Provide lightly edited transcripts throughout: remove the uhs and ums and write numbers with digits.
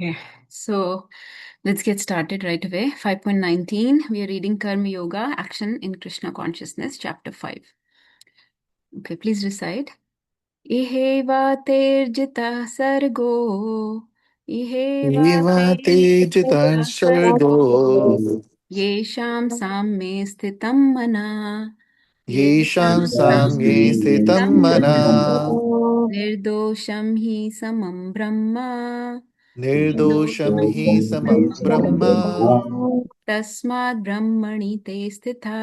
Okay, so let's get started right away. 5.19, we are reading Karma Yoga, Action in Krishna Consciousness, Chapter 5. Okay, please recite. Iheva terjita sargo, iheva Evate terjita jitanṣargo, sargo, yesham samme sthitam mana, yesham yesham samye samme sthitam sthitam mana, mana, nirdosham hi samam brahma. nirdosham निर्दोषं hi हि samam समं brahma, तस्माद् ब्रह्मणि ते स्थिता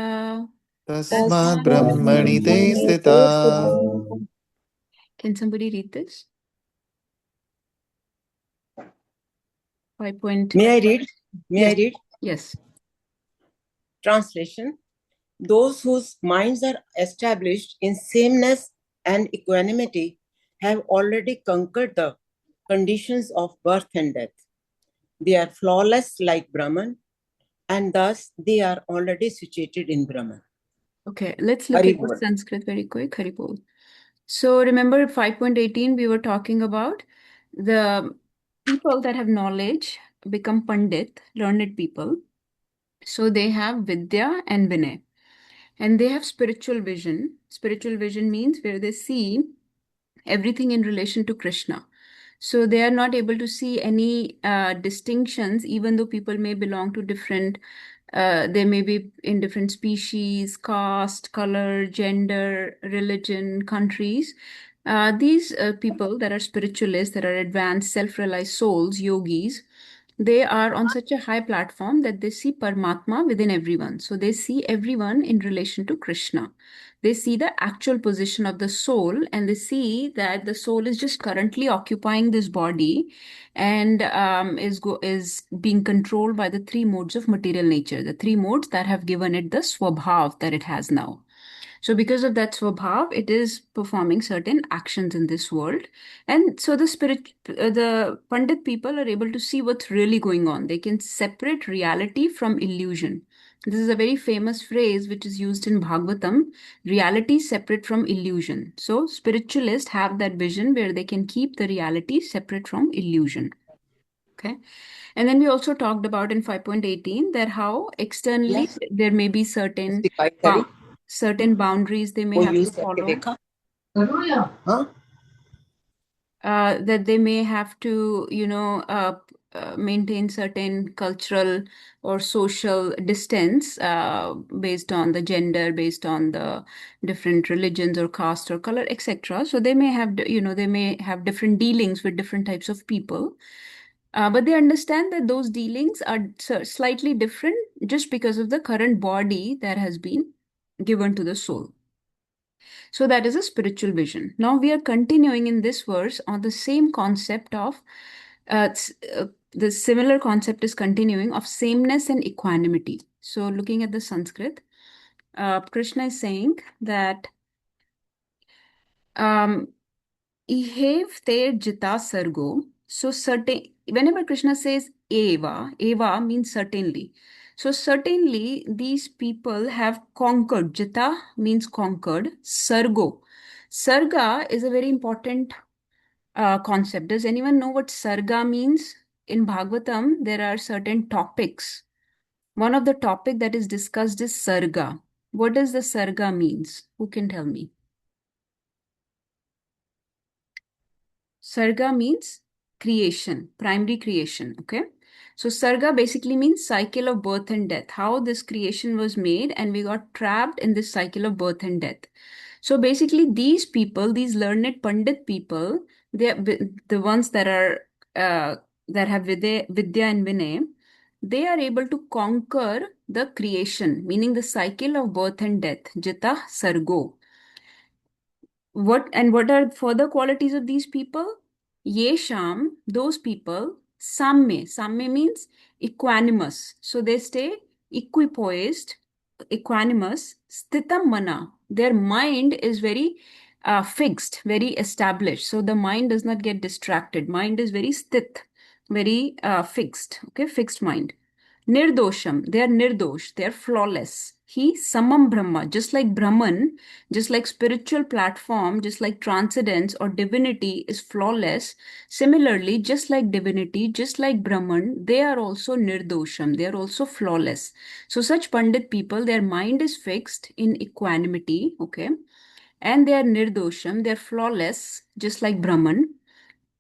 tasmad तस्माद् brahmani ब्रह्मणि te ते sthita. स्थिता. Can somebody read this? 5 point. May I read? May I Yes, read? yes. Translation. Those whose minds are established in sameness and equanimity have already conquered the conditions of birth and death. They are flawless like Brahman, and thus they are already situated in Brahman. Okay, let's look at the Sanskrit very quick. Haribol. So remember 5.18, we were talking about the people that have knowledge become Pandit, learned people. So they have Vidya and Vinay. And they have spiritual vision. Spiritual vision means where they see everything in relation to Krishna. So they are not able to see any distinctions, even though people may belong to different, they may be in different species, caste, color, gender, religion, countries. These people that are spiritualists, that are advanced, self realized souls, yogis, they are on such a high platform that they see Paramatma within everyone. So they see everyone in relation to Krishna. They see the actual position of the soul, and they see that the soul is just currently occupying this body and is being controlled by the three modes of material nature, the three modes that have given it the swabhav that it has now. So because of that swabhav, it is performing certain actions in this world. And so the Pandit people are able to see what's really going on. They can separate reality from illusion. This is a very famous phrase which is used in Bhagavatam, reality separate from illusion. So spiritualists have that vision where they can keep the reality separate from illusion. Okay. And then we also talked about in 5.18 that how externally Yes. there may be certain करी certain boundaries they may वो have use to करके follow, देखा हाँ that they may have to, maintain certain cultural or social distance based on the gender, based on the different religions or caste or color, etc. So they may have, they may have different dealings with different types of people. But they understand that those dealings are slightly different just because of the current body that has been given to the soul. So that is a spiritual vision. Now we are continuing in this verse on the same concept of the similar concept is continuing of sameness and equanimity. So looking at the Sanskrit, Krishna is saying that Ihev ter jita sargo. So certain whenever Krishna says eva means certainly. So certainly these people have conquered. Jita means conquered. Sargo. Sarga is a very important concept. Does anyone know what sarga means? In Bhagavatam, there are certain topics. One of the topic that is discussed is sarga. What does the sarga means? Who can tell me? Sarga means creation, primary creation. Okay. So Sarga basically means cycle of birth and death, how this creation was made and we got trapped in this cycle of birth and death. So basically these people, these learned Pandit people, they are the ones that are that have Vidya and Vinay, they are able to conquer the creation, meaning the cycle of birth and death, Jita Sargo. What are further qualities of these people? Yesham, those people, samme means equanimous. So they stay equipoised, equanimous, sthitam mana. Their mind is very fixed, very established. So the mind does not get distracted. Mind is very sthit, very fixed. Okay, fixed mind. Nirdosham, they are nirdosh, they are flawless. he samam Brahma, just like Brahman, just like spiritual platform, just like transcendence or divinity is flawless. Similarly, just like divinity, just like Brahman, they are also nirdosham, they are also flawless. So such Pandit people, their mind is fixed in equanimity, okay? And they are nirdosham, they are flawless, just like Brahman.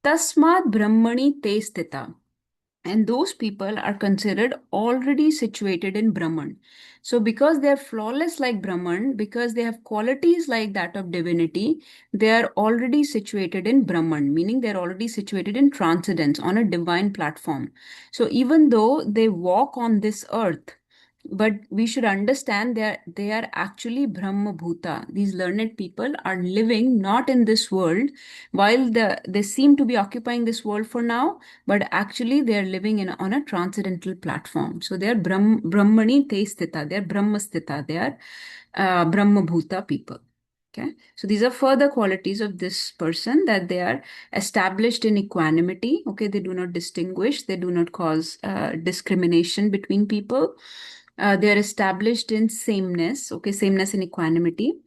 Tasmat Brahmani te sthita. And those people are considered already situated in Brahman. So, because they are flawless like Brahman, because they have qualities like that of divinity, they are already situated in Brahman, meaning they're already situated in transcendence on a divine platform. So, even though they walk on this earth, but we should understand that they are actually Brahma Bhuta. These learned people are living not in this world, while they seem to be occupying this world for now, but actually they are living in on a transcendental platform. So they are Brahmani te sthita, they are Brahma sthita, they are Brahma Bhuta people. Okay, so these are further qualities of this person, that they are established in equanimity. Okay, they do not distinguish, they do not cause discrimination between people. They are established in sameness. Okay, sameness and equanimity.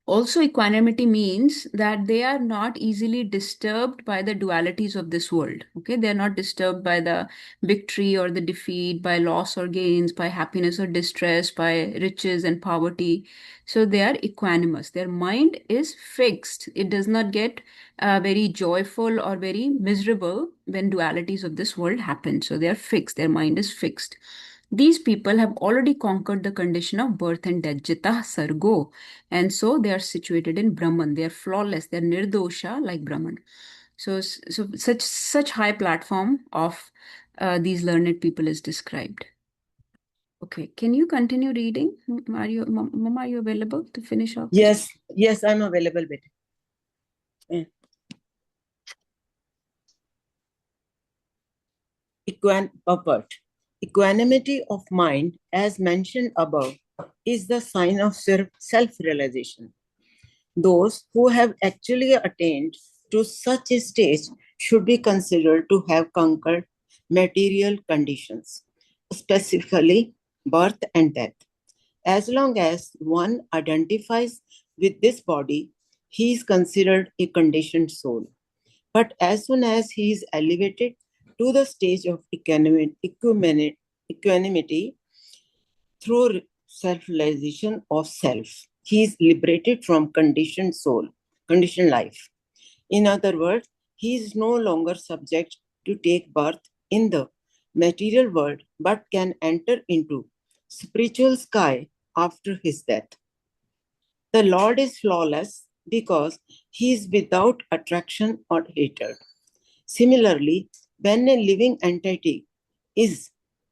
Also, equanimity means that they are not easily disturbed by the dualities of this world. Okay, they are not disturbed by the victory or the defeat, by loss or gains, by happiness or distress, by riches and poverty. So they are equanimous. Their mind is fixed. It does not get very joyful or very miserable when dualities of this world happen. So they are fixed. Their mind is fixed. These people have already conquered the condition of birth and death, Jita Sargo. And so they are situated in Brahman. They are flawless. They are nirdosha like Brahman. So such high platform of these learned people is described. Okay, can you continue reading? Mama, are you available to finish off? Yes, yes, I'm available, beta. Equanimity of mind, as mentioned above, is the sign of self-realization. Those who have actually attained to such a stage should be considered to have conquered material conditions, specifically birth and death. As long as one identifies with this body, he is considered a conditioned soul. But as soon as he is elevated to the stage of equanimity through self-realization of self, he is liberated from conditioned soul, conditioned life. In other words, he is no longer subject to take birth in the material world, but can enter into spiritual sky after his death. The Lord is flawless because he is without attraction or hatred. Similarly, when a living entity is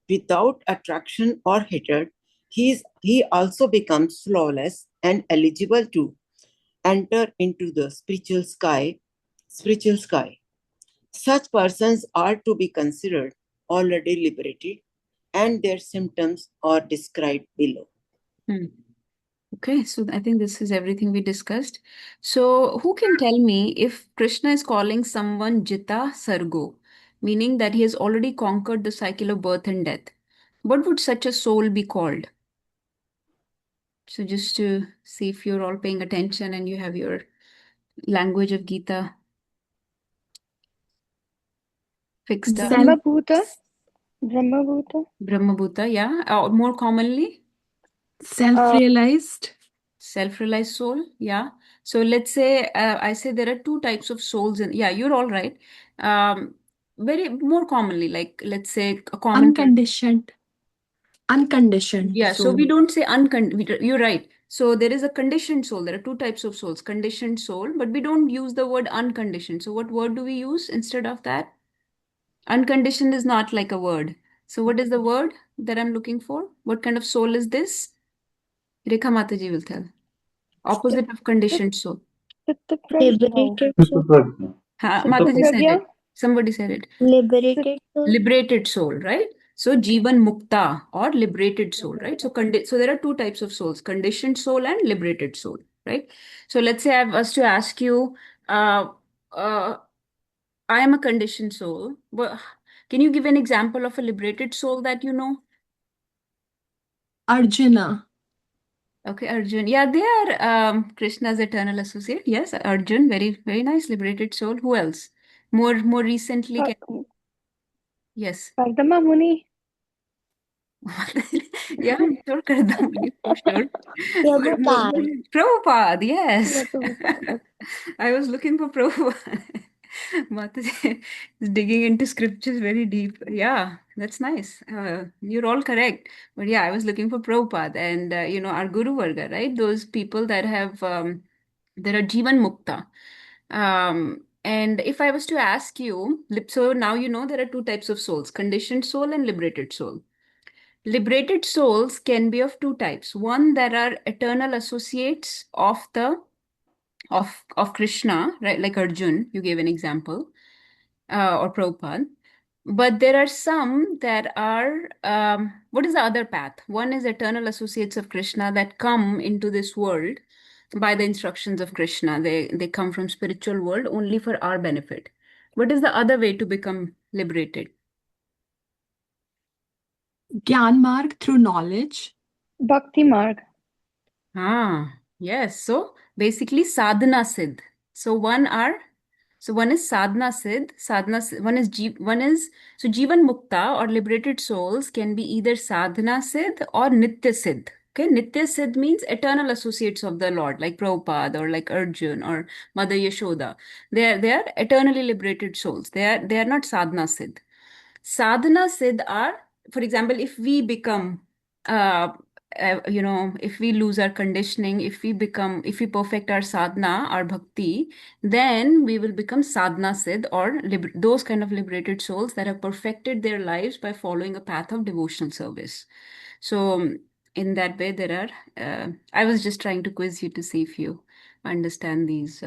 without attraction or hatred, he also becomes flawless and eligible to enter into the spiritual sky. Such persons are to be considered already liberated, and their symptoms are described below. Okay, so I think this is everything we discussed. So, who can tell me if Krishna is calling someone Jita Sargo, meaning that he has already conquered the cycle of birth and death? What would such a soul be called? So, just to see if you're all paying attention and you have your language of Gita fixed up. Brahmabhuta. Brahmabhuta. Brahmabhuta, yeah. Or more commonly? Self-realized. Self-realized soul, yeah. So let's say I say there are two types of souls in, yeah, you're all right. Very more commonly, like let's say a common Unconditioned. Unconditioned yeah, so soul. we don't say you're right. So there is a conditioned soul. There are two types of souls, conditioned soul, but we don't use the word unconditioned. So what word do we use instead of that? Unconditioned is not like a word. So what is the word that I'm looking for? What kind of soul is this? Rekha Mataji will tell. Opposite of conditioned soul. Liberated soul. Mataji said it. Somebody said it. Liberated soul. Liberated soul, right? So Jivan Mukta or liberated soul, right? So there are two types of souls, conditioned soul and liberated soul, right? So let's say I was to ask you, uh, uh, I am a conditioned soul. But can you give an example of a liberated soul that you know? Arjuna. Okay, Arjun. Yeah, they are Krishna's eternal associate. Yes, Arjun, very, very nice, liberated soul. Who else? More recently, yes. Kardama Muni. Yeah, I'm sure Kardamani, for sure. Prabhupada. Prabhupada, yes. Yeah, Prabhupada. I was looking for Prabhupada. Mataji is digging into scriptures very deep. Yeah, that's nice. You're all correct. But yeah, I was looking for Prabhupada and, our Guru Varga, right? Those people that have, that are Jivan Mukta. And if I was to ask you, so now you know there are two types of souls, conditioned soul and liberated soul. Liberated souls can be of two types. One, there are eternal associates of Krishna, right? Like Arjun, you gave an example, or Prabhupada. But there are some that are, what is the other path? One is eternal associates of Krishna that come into this world by the instructions of Krishna. They come from spiritual world only for our benefit. What is the other way to become liberated? Gyan Marg through knowledge. Bhakti Marg. Yes. So basically sadhana siddh. So one is sadhana siddh, one is so Jivan Mukta or liberated souls can be either sadhana siddh or nitya siddh. Okay, nitya siddh means eternal associates of the Lord, like Prabhupada or like Arjun or Mother Yashoda. They are eternally liberated souls. They are not sadhana siddh. Sadhana siddh are, for example, if we become, if we lose our conditioning, if we perfect our sadhana, our bhakti, then we will become sadhana siddh or those kind of liberated souls that have perfected their lives by following a path of devotional service. So, in that way, I was just trying to quiz you to see if you understand these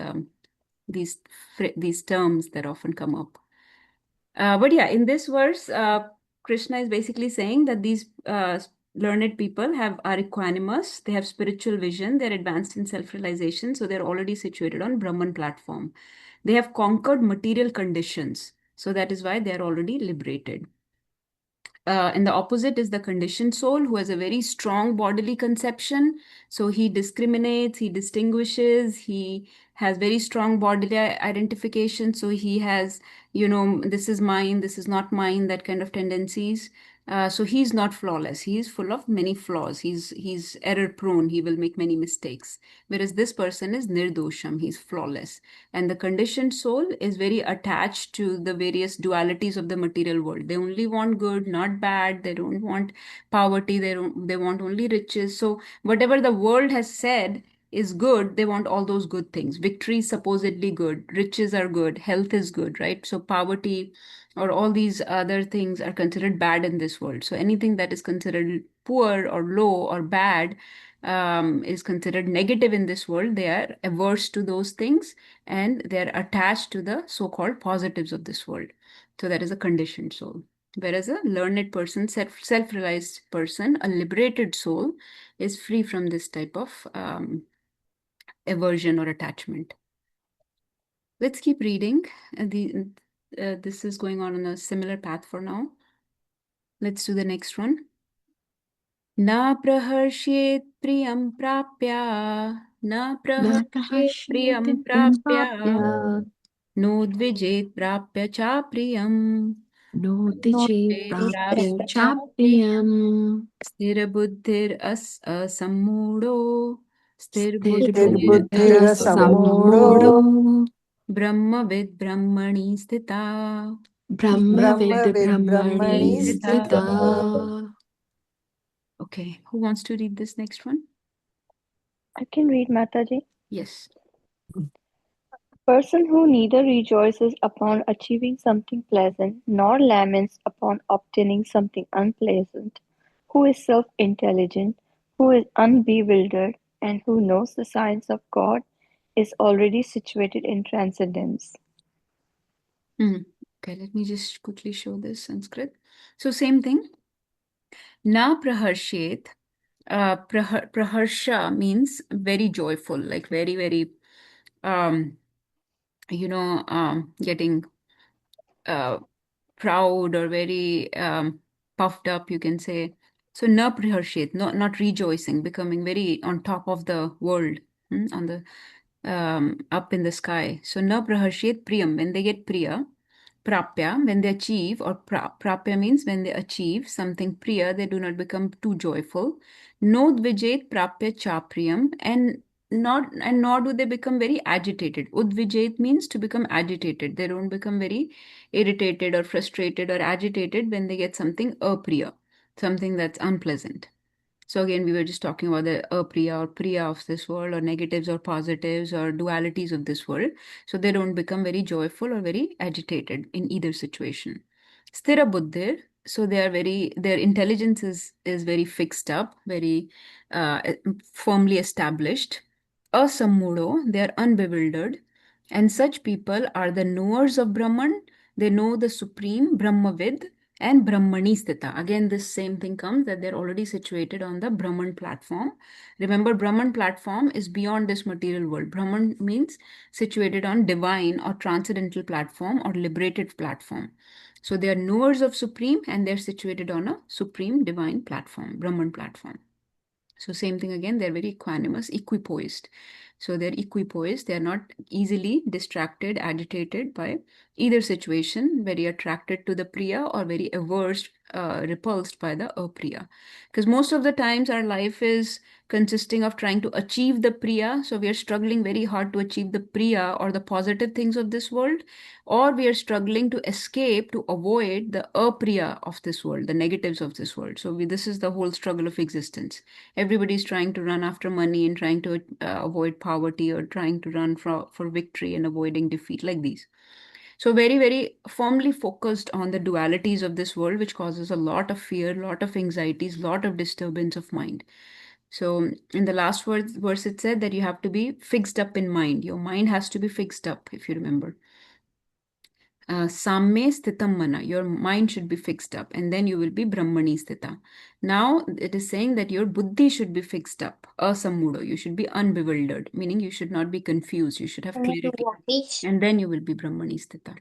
these terms that often come up. But yeah, in this verse, Krishna is basically saying that these learned people are equanimous, they have spiritual vision, they're advanced in self-realization, so they're already situated on Brahman platform. They have conquered material conditions, so that is why they're already liberated. And the opposite is the conditioned soul who has a very strong bodily conception. So he discriminates, he distinguishes, he has very strong bodily identification. So he has, this is mine, this is not mine, that kind of tendencies. So he's not flawless. He's full of many flaws. He's error prone. He will make many mistakes. Whereas this person is nirdosham. He's flawless. And the conditioned soul is very attached to the various dualities of the material world. They only want good, not bad. They don't want poverty. They want only riches. So whatever the world has said is good, they want all those good things. Victory is supposedly good, riches are good, health is good, right? So poverty or all these other things are considered bad in this world. So anything that is considered poor or low or bad is considered negative in this world. They are averse to those things and they're attached to the so-called positives of this world. So that is a conditioned soul. Whereas a learned person, self-realized person, a liberated soul is free from this type of aversion or attachment. Let's keep reading. This is going on a similar path for now. Let's do the next one. Na praharshet priyam prapya, na praharshet priyam prapya, no dvijet prapya cha priyam, No Dije Prapya prapya Chapriyam. sthira buddhir asammudo, sthir Buddhir buddhir Sammodo. Brahmavid Brahmani Sthita. Brahmavid Brahmani Sthita. Okay, who wants to read this next one? I can read, Mataji. Yes. Person who neither rejoices upon achieving something pleasant nor laments upon obtaining something unpleasant, who is self-intelligent, who is unbewildered, and who knows the science of God, is already situated in transcendence. Okay, let me just quickly show this Sanskrit. So same thing. Na praharshet. Praharsha means very joyful, like very, very, getting proud or very puffed up, you can say. So na priharshet, not rejoicing, becoming very on top of the world, on the up in the sky. So na praharshet priyam, when they get priya. Prapya, when they achieve, or prapya means when they achieve something priya, they do not become too joyful. Nod vijet prapya chapriyam, and nor do they become very agitated. Udvijet means to become agitated. They don't become very irritated or frustrated or agitated when they get something apriya, something that's unpleasant. So again, we were just talking about the apriya or priya of this world, or negatives or positives or dualities of this world. So they don't become very joyful or very agitated in either situation. Sthira buddhir, so they are their intelligence is very fixed up, very uh, firmly established. Asammudo, they are unbewildered. And such people are the knowers of Brahman. They know the supreme Brahmavid and Brahmani Sthita. Again, this same thing comes that they're already situated on the Brahman platform. Remember, Brahman platform is beyond this material world. Brahman means situated on divine or transcendental platform or liberated platform. So they are knowers of Supreme and they're situated on a supreme divine platform, Brahman platform. So same thing again, they're very equanimous, equipoised. So they're equipoised, they're not easily distracted, agitated by either situation, very attracted to the priya or very averse, repulsed by the apriya. Because most of the times our life is consisting of trying to achieve the priya. So we are struggling very hard to achieve the priya or the positive things of this world, or we are struggling to escape, to avoid the apriya of this world, the negatives of this world. So this is the whole struggle of existence. Everybody's trying to run after money and trying to avoid poverty, or trying to run for victory and avoiding defeat, like these. So very, very firmly focused on the dualities of this world, which causes a lot of fear, lot of anxieties, lot of disturbance of mind. So in the last verse, it said that you have to be fixed up in mind. Your mind has to be fixed up, if you remember. Samme sthitam mana, your mind should be fixed up, and then you will be Brahmani sthita. Now it is saying that your buddhi should be fixed up, asammudo, you should be unbewildered, meaning you should not be confused, you should have clarity, and then you will be Brahmani sthita.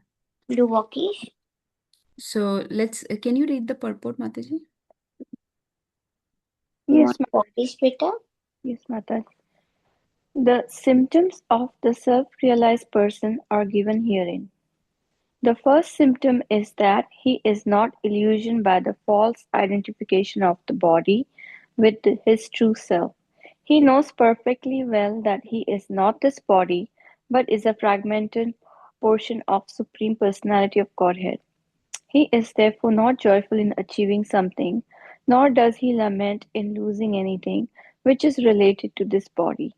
So can you read the purport, Mataji? Yes, Yes, Mata. The symptoms of the self-realized person are given herein. The first symptom is that he is not illusioned by the false identification of the body with his true self. He knows perfectly well that he is not this body, but is a fragmented portion of Supreme Personality of Godhead. He is therefore not joyful in achieving something, nor does he lament in losing anything which is related to this body.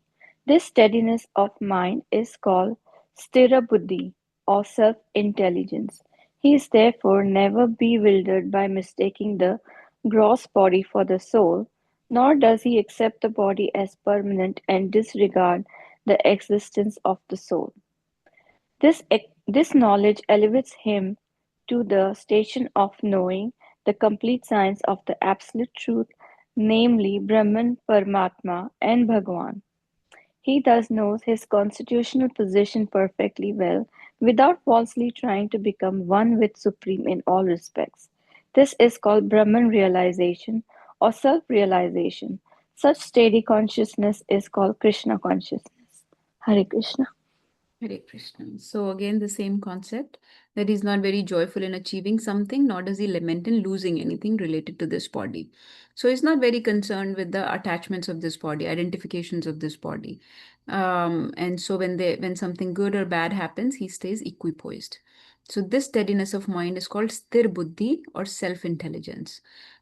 This steadiness of mind is called sthira buddhi, or self-intelligence. He is therefore never bewildered by mistaking the gross body for the soul, nor does he accept the body as permanent and disregard the existence of the soul. This knowledge elevates him to the station of knowing the complete science of the absolute truth, namely Brahman, Paramatma, and Bhagavan. He thus knows his constitutional position perfectly well, without falsely trying to become one with Supreme in all respects. This is called Brahman realization or self-realization. Such steady consciousness is called Krishna consciousness. Hare Krishna. Hare Krishna. So again, the same concept, that he's not very joyful in achieving something, nor does he lament in losing anything related to this body. So he's not very concerned with the attachments of this body, identifications of this body. And so when something good or bad happens, he stays equipoised. So this steadiness of mind is called sthir buddhi, or self-intelligence.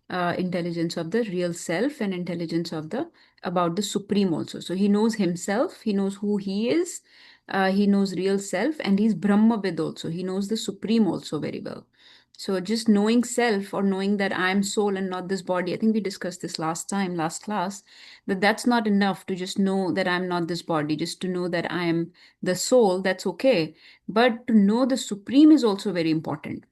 Intelligence of the real self, and intelligence about the supreme also. So he knows himself, he knows who he is, he knows real self, and he's Brahmavid also. He knows the supreme also very well. So just knowing self, or knowing that I am soul and not this body, I think we discussed this last class, that's not enough to just know that I'm not this body, just to know that I am the soul, that's okay. But to know the supreme is also very important.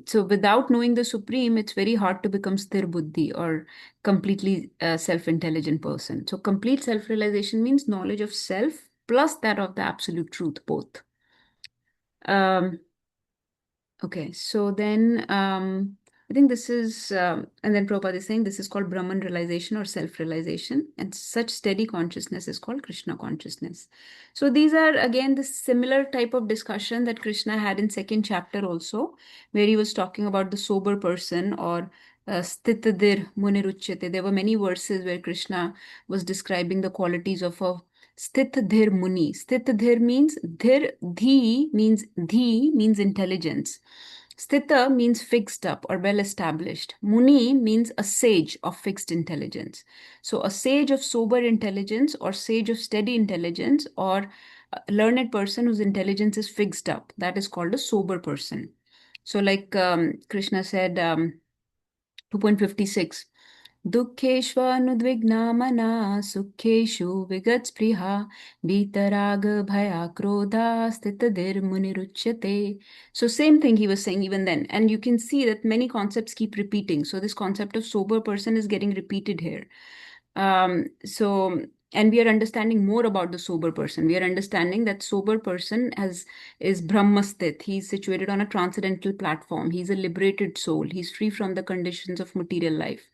So without knowing the supreme, it's very hard to become sthir buddhi, or completely self-intelligent person. So complete self-realization means knowledge of self plus that of the absolute truth, both. Okay, so then I think this is, and then Prabhupada is saying this is called Brahman realization or self-realization, and such steady consciousness is called Krishna consciousness. So these are again the similar type of discussion that Krishna had in second chapter also, where he was talking about the sober person or Sthitadir Muniruchyate. There were many verses where Krishna was describing the qualities of a Sthitadhir Muni. Sthitadhir means dhi means intelligence. Sthita means fixed up or well established. Muni means a sage of fixed intelligence. So a sage of sober intelligence or sage of steady intelligence or a learned person whose intelligence is fixed up. That is called a sober person. So like Krishna said, 2.56. दुःखेष्वनुद्विग्ना मना सुखेषु विगतस्पृहा वीतराग भया क्रोधा स्थितधीर्मुनिरुच्यते. So same thing he was saying even then. And you can see that many concepts keep repeating. So this concept of sober person is getting repeated here. And we are understanding more about the sober person. We are understanding that sober person is Brahmasthit. He's situated on a transcendental platform. He's a liberated soul. He's free from the conditions of material life.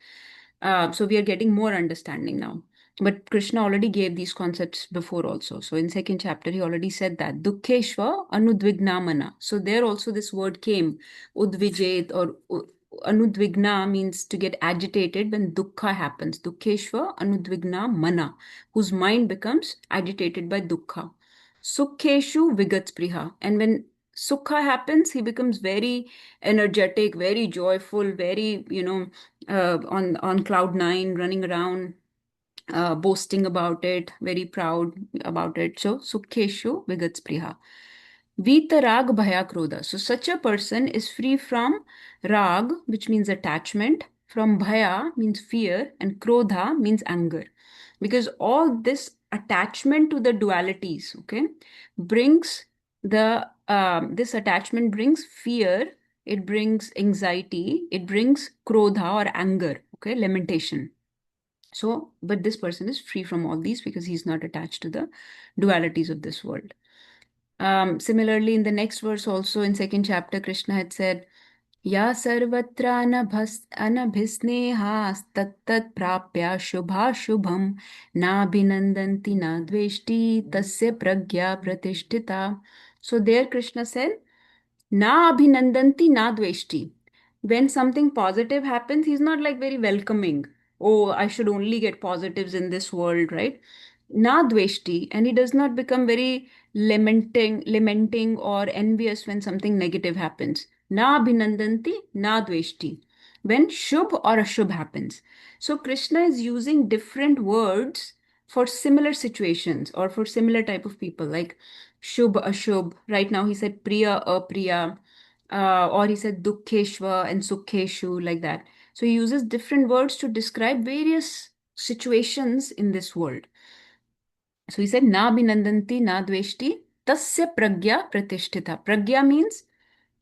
So we are getting more understanding now. But Krishna already gave these concepts before also. So in second chapter, he already said that. Dukkeshva anudvignamana. So there also this word came, udvijet or anudvigna means to get agitated when dukkha happens. Dukkeshva anudvigna mana, whose mind becomes agitated by dukkha. Sukheshu vigatspriha. And when sukha happens, he becomes very energetic, very joyful, very, on cloud nine, running around, boasting about it, very proud about it. So sukheshu vigatspriha. Vita rag bhaya krodha. So such a person is free from rag, which means attachment, from bhaya means fear, and krodha means anger. Because all this attachment to the dualities, okay, brings this attachment brings fear, it brings anxiety, it brings krodha or anger, okay, lamentation. So, but this person is free from all these because he's not attached to the dualities of this world. Similarly, in the next verse also in second chapter, Krishna had said, Ya sarvatra anabhisneha tattat prapya shubha shubham na binandanti na dveshti tasya pragya pratishtita. So there Krishna said, Na abhinandanti na dveshti. When something positive happens, he's not like very welcoming. Oh, I should only get positives in this world, right? Na dveshti, and he does not become very lamenting or envious when something negative happens. Na abhinandanti, na dveshti. When shubh or ashubh happens. So Krishna is using different words for similar situations or for similar type of people, like shubh, ashubh. Right now he said priya, apriya, or he said dukkheshva and sukheshu, like that. So he uses different words to describe various situations in this world. So he said, Na binandanti, na dveshti, tasya pragya pratishtita. Pragya means,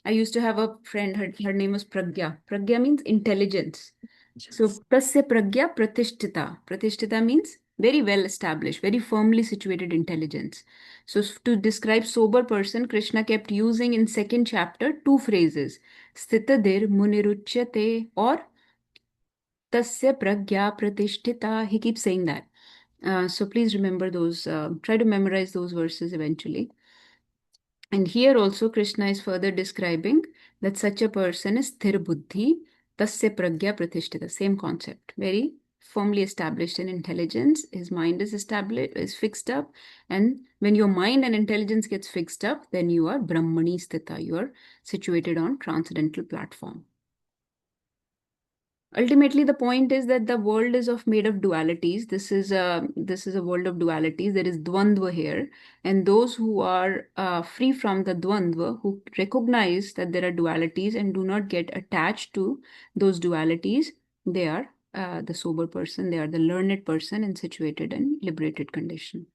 I used to have a friend, her name was Pragya. Pragya means intelligence. So tasya pragya pratishtita. Pratishtita means very well established, very firmly situated intelligence. So to describe sober person, Krishna kept using in second chapter two phrases. Sthitadir muniruchyate or tasya pragya pratishtita. He keeps saying that. So please remember those, try to memorize those verses eventually. And here also Krishna is further describing that such a person is sthir buddhi, tasya pragya pratishtita. Same concept, very firmly established in intelligence. His mind is established, is fixed up. And when your mind and intelligence gets fixed up, then you are brahmani sthita. You are situated on transcendental platform. Ultimately, the point is that the world is made of dualities. This is a world of dualities. There is dvandva here, and those who are free from the dvandva, who recognize that there are dualities and do not get attached to those dualities, they are the sober person. They are the learned person and situated in liberated condition.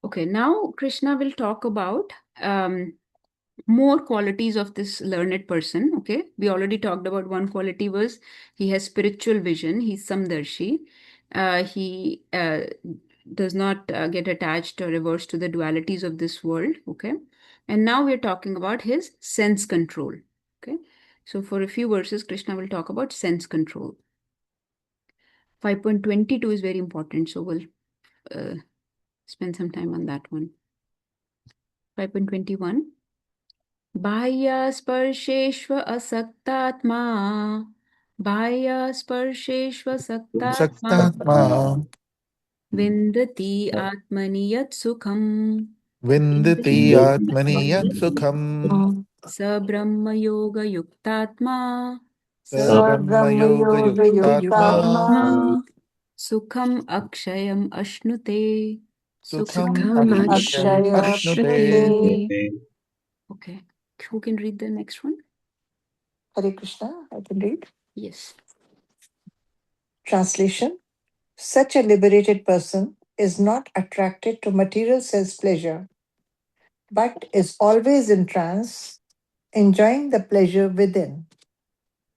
Okay, now Krishna will talk about more qualities of this learned person. Okay, we already talked about one quality was he has spiritual vision. He's samdarshi. He does not get attached or reverse to the dualities of this world. Okay, and now we're talking about his sense control. Okay, So for a few verses, Krishna will talk about sense control. 5.22 is very important, so we'll spend some time on that one. 5.21. बाह्यस्पर्शेष्व असक्तात्मा बाह्यस्पर्शेष्व सक्तात्मा Saktatma विन्दति आत्मनि यत् सुखम् Vindati Atmani Yat Sukham स ब्रह्मयोगयुक्तात्मा स Brahma Yoga Yuktatma सुखम् अक्षयम् अश्नुते Sukham सुखम् Akshayam Ashnute. Okay, who can read the next one? Hare Krishna, I can read. Yes. Translation. Such a liberated person is not attracted to material sense pleasure, but is always in trance, enjoying the pleasure within.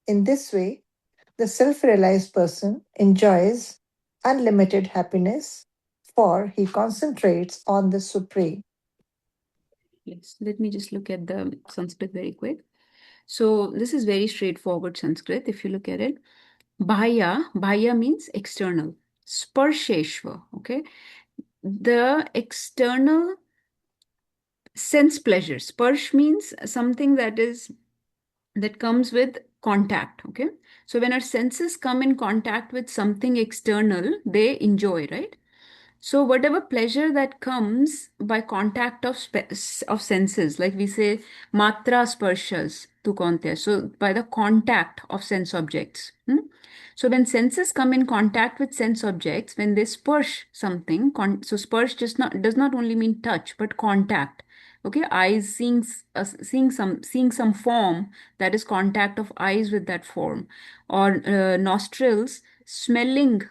In this way, the self-realized person enjoys unlimited happiness, for he concentrates on the Supreme. Yes, let me just look at the Sanskrit very quick. So this is very straightforward Sanskrit. If you look at it, Bahya means external. Sparsheshva, okay? The external sense pleasure. Sparsh means something that comes with contact, okay? So when our senses come in contact with something external, they enjoy, right? So whatever pleasure that comes by contact of senses, like we say, matra sparshas tu konte, so by the contact of sense objects. So when senses come in contact with sense objects, when they sparsh something, so sparsh does not only mean touch, but contact. Okay, eyes seeing some form, that is contact of eyes with that form, or nostrils smelling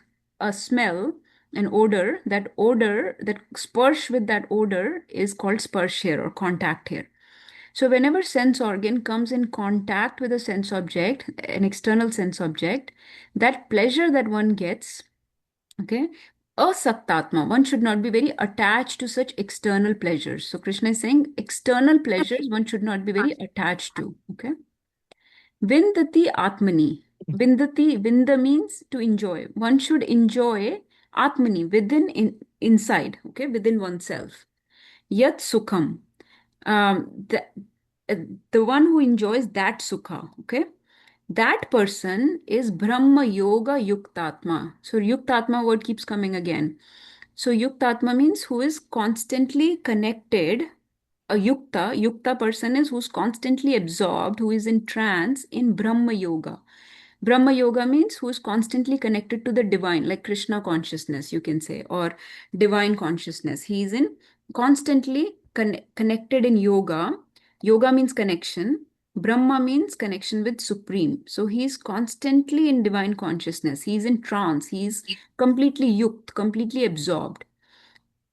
a smell, an odor, that sparsh with that odor is called sparsh here, or contact here. So whenever sense organ comes in contact with a sense object, an external sense object, that pleasure that one gets, okay, asaktatma, one should not be very attached to such external pleasures. So Krishna is saying external pleasures one should not be very attached to, okay. Vindati atmani. Vinda means to enjoy. One should enjoy atmani, inside, okay, within oneself. Yat sukham. The one who enjoys that sukha, okay, that person is Brahma Yoga Yuktatma. So Yuktatma word keeps coming again. So Yuktatma means who is constantly connected. A Yukta person is who's constantly absorbed, who is in trance in Brahma Yoga. Brahma Yoga means who is constantly connected to the divine, like Krishna consciousness, you can say, or divine consciousness. He is in constantly connected in yoga. Yoga means connection. Brahma means connection with Supreme. So he is constantly in divine consciousness. He is in trance. He is completely yukt, completely absorbed.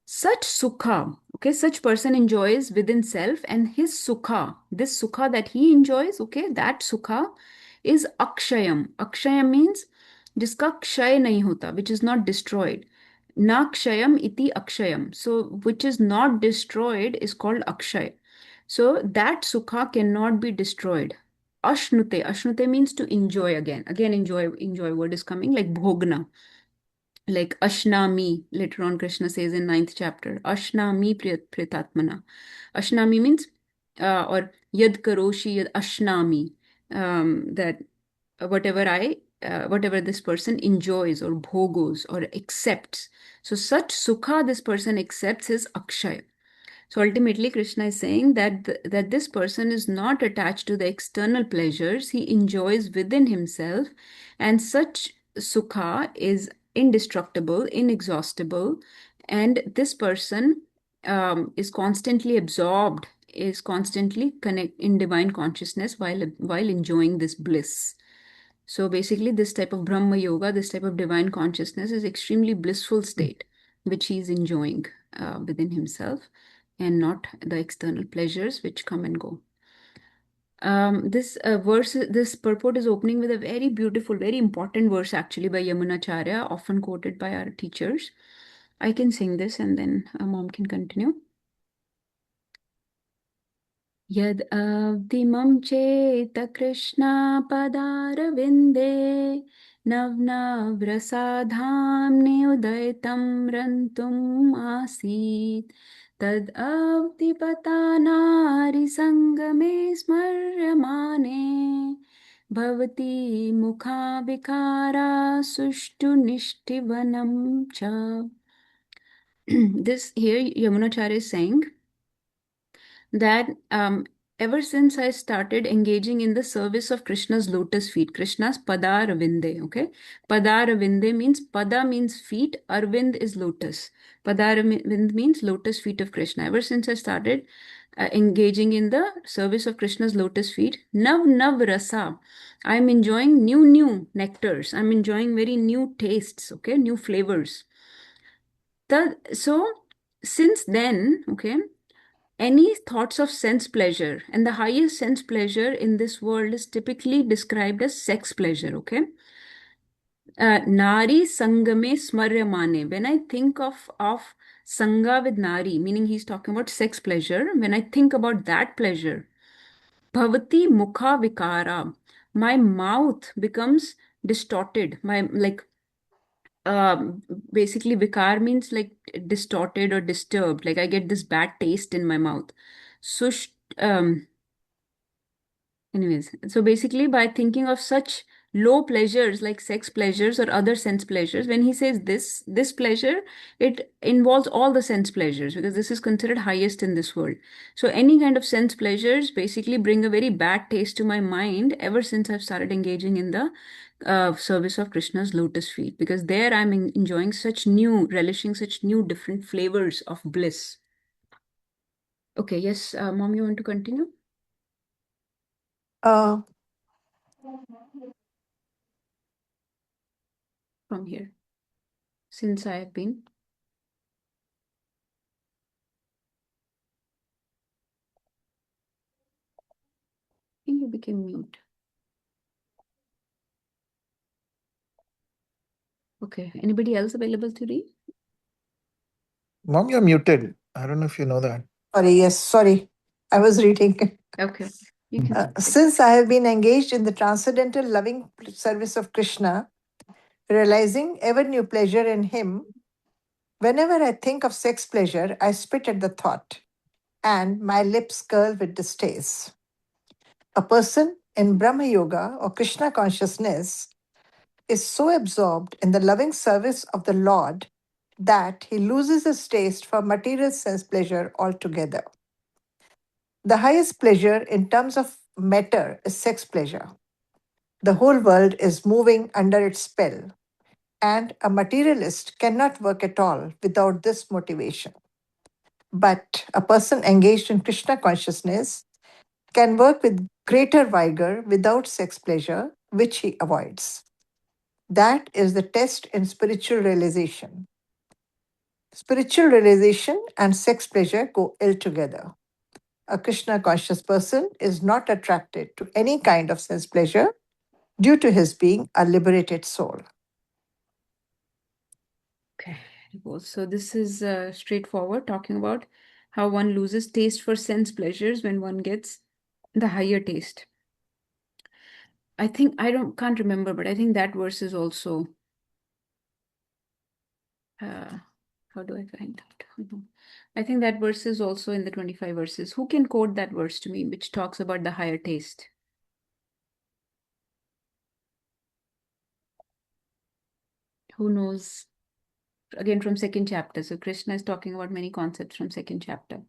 Such sukha, okay, such person enjoys within self, and his sukha, this sukha that he enjoys, okay, that sukha is akshayam. Akshayam means jiska kshay nahi hota, which is not destroyed. Na kshayam iti akshayam. So which is not destroyed is called akshay. So that sukha cannot be destroyed. Ashnute. Ashnute means to enjoy again. Again, enjoy word is coming, like bhogna. Like Ashnami, later on Krishna says in 9th chapter, Ashnami Pritatmana. Ashnami means, or Yad Karoshi Yad Ashnami, that whatever this person enjoys or bhogos or accepts. So such sukha this person accepts is Akshay. So ultimately, Krishna is saying that this person is not attached to the external pleasures. He enjoys within himself, and such sukha is indestructible, inexhaustible, and this person is constantly absorbed, is constantly connect in divine consciousness while enjoying this bliss. So basically, this type of Brahma Yoga, this type of divine consciousness is extremely blissful state, which he is enjoying within himself, and not the external pleasures which come and go. This purport is opening with a very beautiful, very important verse actually by Yamunacharya, often quoted by our teachers. I can sing this and then mom can continue. Yad avdimam cheta Krishna padarvinde navnavrasadhamni udaitam rantum asit tad avdipatanari sangame smaryamane bhavati mukha vikara sushtu nishtivanam cha. This here Yamunacharya is saying that ever since I started engaging in the service of Krishna's lotus feet, Krishna's pada arvinde, okay? Pada arvinde means, pada means feet, arvind is lotus. Pada arvind means lotus feet of Krishna. Ever since I started engaging in the service of Krishna's lotus feet, nav rasa, I'm enjoying new nectars. I'm enjoying very new tastes, okay? New flavors. So since then, okay, any thoughts of sense pleasure, and the highest sense pleasure in this world is typically described as sex pleasure, okay? Nari sangame smaryamane. When I think of sanga with nari, meaning he's talking about sex pleasure, when I think about that pleasure, bhavati mukha vikara, my mouth becomes distorted. My like basically vikar means like distorted or disturbed. Like I get this bad taste in my mouth. So anyways, so basically, by thinking of such low pleasures like sex pleasures or other sense pleasures, when he says this pleasure, it involves all the sense pleasures because this is considered highest in this world. So any kind of sense pleasures basically bring a very bad taste to my mind ever since I've started engaging in the service of Krishna's lotus feet, because there I'm enjoying such new, relishing such new different flavors of bliss. Okay, yes, Mom, you want to continue? Uh, From here, since I have been. I think you became mute. Okay. Anybody else available to read? Mom, you're muted. I don't know if you know that. sorry. I was reading. Okay. You can. Since I have been engaged in the transcendental loving service of Krishna, realizing ever new pleasure in him, whenever I think of sex pleasure, I spit at the thought, and my lips curl with distaste. A person in Brahma Yoga or Krishna consciousness is so absorbed in the loving service of the Lord that he loses his taste for material sense pleasure altogether. The highest pleasure in terms of matter is sex pleasure. The whole world is moving under its spell, and a materialist cannot work at all without this motivation. But a person engaged in Krishna consciousness can work with greater vigor without sex pleasure, which he avoids. That is the test in spiritual realization. Spiritual realization and sex pleasure go ill together. A Krishna conscious person is not attracted to any kind of sense pleasure due to his being a liberated soul. Okay. So this is straightforward, talking about how one loses taste for sense pleasures when one gets the higher taste. I think can't remember, but I think that verse is also. How do I find out? I think that verse is also in the 25 verses. Who can quote that verse to me, which talks about the higher taste? Who knows? Again, from second chapter. So Krishna is talking about many concepts from second chapter.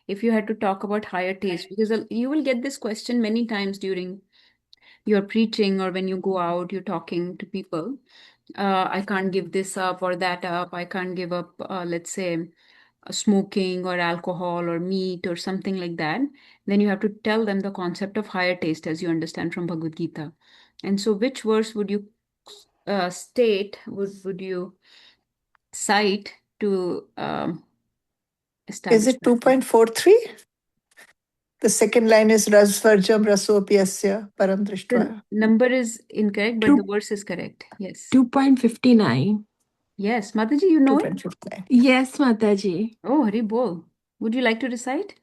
If you had to talk about higher taste, because you will get this question many times during your preaching or when you go out, you're talking to people. I can't give this up or that up. I can't give up, let's say, smoking or alcohol or meat or something like that. Then you have to tell them the concept of higher taste as you understand from Bhagavad Gita. And so which verse would you state, would you cite to establish Is it that? 2.43? The second line is Rasvarjam Rasopyasya Param The Drishtva. number is incorrect, but the verse is correct. Yes. 2.59. Yes. Mataji, you know it? 2.59. Yes, Mataji. Oh, Hari Bol. Would you like to recite?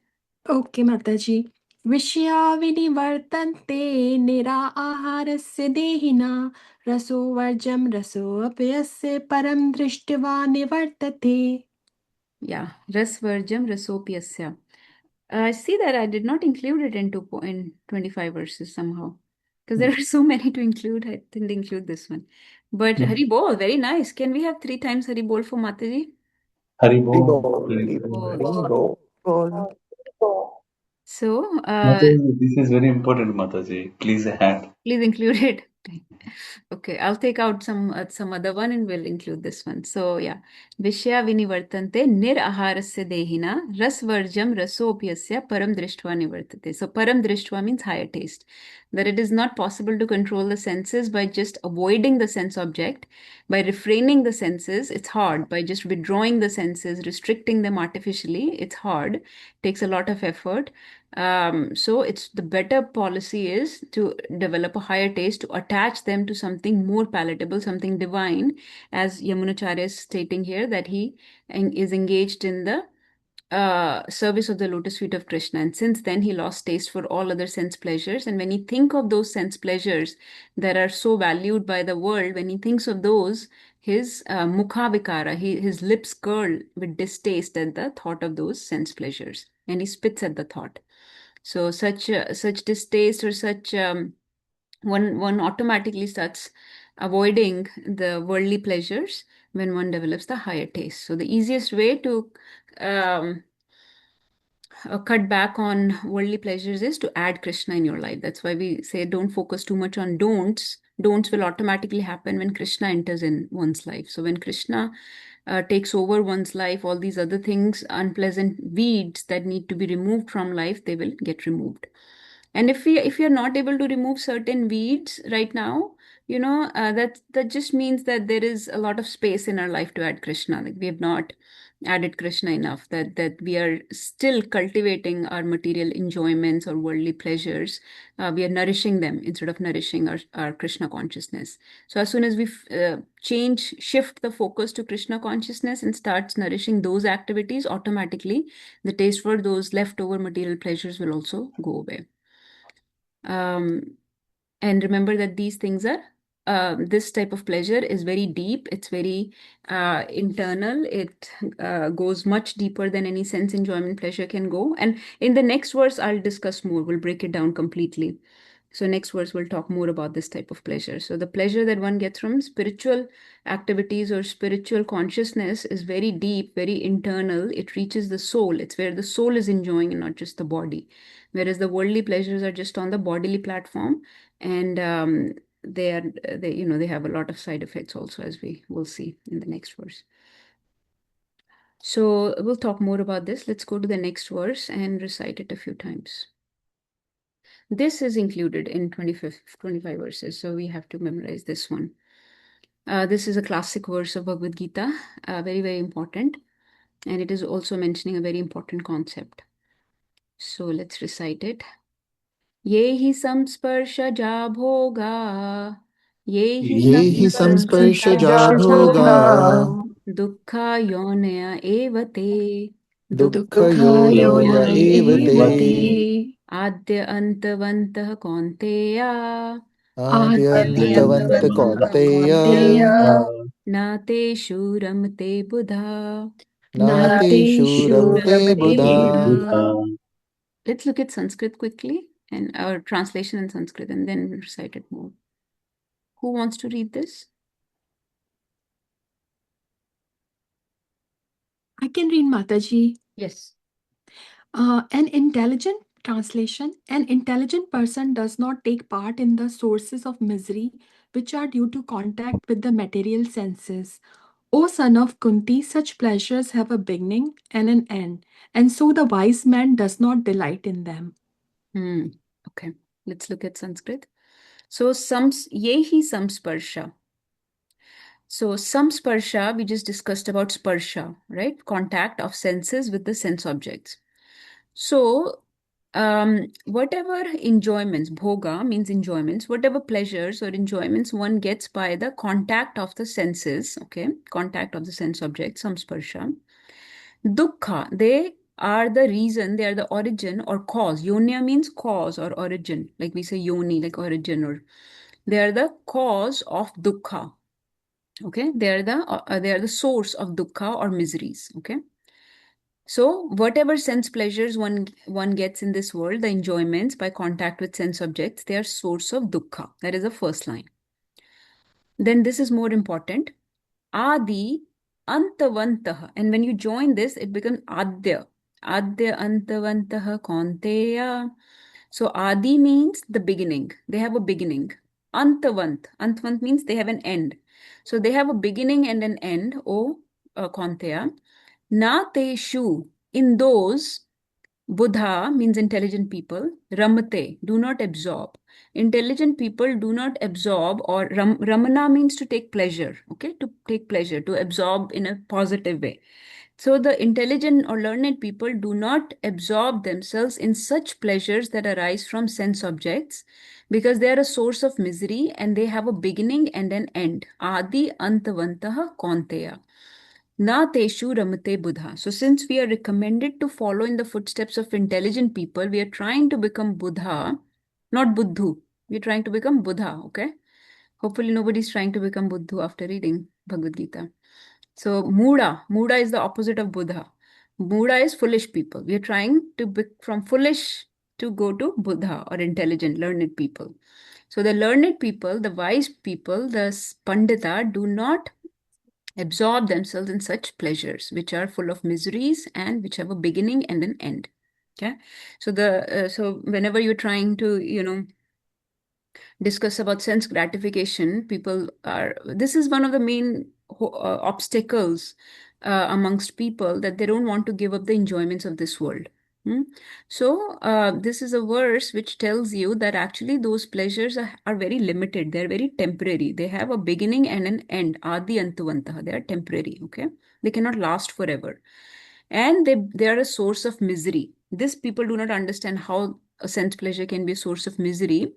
Okay, Mataji. विषया विनिवर्तन्ते निराहारस्य देहिना रसो वर्जं रसोऽप्यस्य परं दृष्ट्वा निवर्तते. Yeah, rasvarjam rasopyasya. I see that I did not include it in 25 verses somehow. Because there are so many to include, I didn't include this one. But Hari Bol, very nice. Can we have 3 times Hari Bol for Mataji? Haribo, Bol. Haribo. So, Mataji, this is very important, Mataji. Please add. please include it. Okay, I'll take out some other one and we'll include this one. So yeah, Vishya vinivartante niraharasya dehina rasvarjam rasopyasya param drishtva nivartate. So param drishtva means higher taste. That it is not possible to control the senses by just avoiding the sense object, by refraining the senses, it's hard. By just withdrawing the senses, restricting them artificially, it's hard. Takes a lot of effort. So it's the better policy is to develop a higher taste, to attach them to something more palatable, something divine, as Yamunacharya is stating here that he is engaged in the service of the lotus feet of Krishna. And since then, he lost taste for all other sense pleasures. And when he think of those sense pleasures that are so valued by the world, when he thinks of those, his mukha vikara, his lips curl with distaste at the thought of those sense pleasures, and he spits at the thought. So such distaste or such one automatically starts avoiding the worldly pleasures when one develops the higher taste. So the easiest way to cut back on worldly pleasures is to add Krishna in your life. That's why we say don't focus too much on don'ts. Don'ts will automatically happen when Krishna enters in one's life. So when Krishna takes over one's life, all these other things, unpleasant weeds that need to be removed from life, they will get removed. And if we are not able to remove certain weeds right now, that just means that there is a lot of space in our life to add Krishna. Like we have not added Krishna enough, that we are still cultivating our material enjoyments or worldly pleasures. We are nourishing them instead of nourishing our Krishna consciousness. So as soon as we shift the focus to Krishna consciousness and starts nourishing those activities, automatically the taste for those leftover material pleasures will also go away. And remember that these things are this type of pleasure is very deep. It's very internal. It goes much deeper than any sense enjoyment pleasure can go. And in the next verse, I'll discuss more. We'll break it down completely. So next verse, we'll talk more about this type of pleasure. So the pleasure that one gets from spiritual activities or spiritual consciousness is very deep, very internal. It reaches the soul. It's where the soul is enjoying and not just the body. Whereas the worldly pleasures are just on the bodily platform, and they have a lot of side effects also, as we will see in the next verse. So we'll talk more about this. Let's go to the next verse and recite it a few times. This is included in 25 verses, so we have to memorize this one. This is a classic verse of Bhagavad Gita, very, very important. And it is also mentioning a very important concept. So let's recite it. ये हि संस्पर्शजा भोगा ये हि संस्पर्शजा भोगा दुःखा योनय एव ते दुःखयोनय एव ते आद्य अन्तवन्तः कौन्तेया आद्यन्तवन्त कौन्तेय न तेषु रमते बुधा नातेषु रमते बुधा. Let's look at Sanskrit quickly and our translation in Sanskrit, and then we'll recite it more. Who wants to read this? I can read, Mataji. Yes. An intelligent translation. An intelligent person does not take part in the sources of misery which are due to contact with the material senses. O son of Kunti, such pleasures have a beginning and an end, and so the wise man does not delight in them. Okay, let's look at Sanskrit. So, yehi samsparsha. So, samsparsha, we just discussed about sparsha, right? Contact of senses with the sense objects. So, whatever enjoyments, bhoga means enjoyments, whatever pleasures or enjoyments one gets by the contact of the senses, okay, contact of the sense object, samsparsha. Dukkha, they are the reason, they are the origin or cause. Yonya means cause or origin, like we say yoni, like origin, or they are the cause of dukkha. Okay, they are the source of dukkha or miseries. Okay, so whatever sense pleasures one gets in this world, the enjoyments by contact with sense objects, they are source of dukkha. That is the first line. Then this is more important. Adi antavantah. And when you join this, it becomes adya. Adya antavantah kaunteya. So Adi means the beginning. They have a beginning. Antavant. Antavant means they have an end. So they have a beginning and an end, O Kaunteya. Na teshu. In those, Buddha means intelligent people. Ramate, do not absorb. Intelligent people do not absorb, or ramana means to take pleasure, okay? To take pleasure, to absorb in a positive way. So the intelligent or learned people do not absorb themselves in such pleasures that arise from sense objects because they are a source of misery and they have a beginning and an end. Adi antavantah kaunteya. Na teshu ramate Buddha. So since we are recommended to follow in the footsteps of intelligent people, we are trying to become Buddha, not Buddhu. We're trying to become Buddha, okay? Hopefully nobody's trying to become Buddhu after reading Bhagavad Gita. So Muda is the opposite of Buddha. Muda is foolish people. We are trying to be from foolish to go to Buddha or intelligent, learned people. So the learned people, the wise people, the Pandita do not absorb themselves in such pleasures which are full of miseries and which have a beginning and an end. Okay, so so whenever you're trying to discuss about sense gratification, people are, this is one of the main obstacles amongst people, that they don't want to give up the enjoyments of this world. So this is a verse which tells you that actually those pleasures are very limited. They're very temporary. They have a beginning and an end. Adi antavantah. They are temporary. Okay, they cannot last forever, and they are a source of misery. This people do not understand how a sense pleasure can be a source of misery.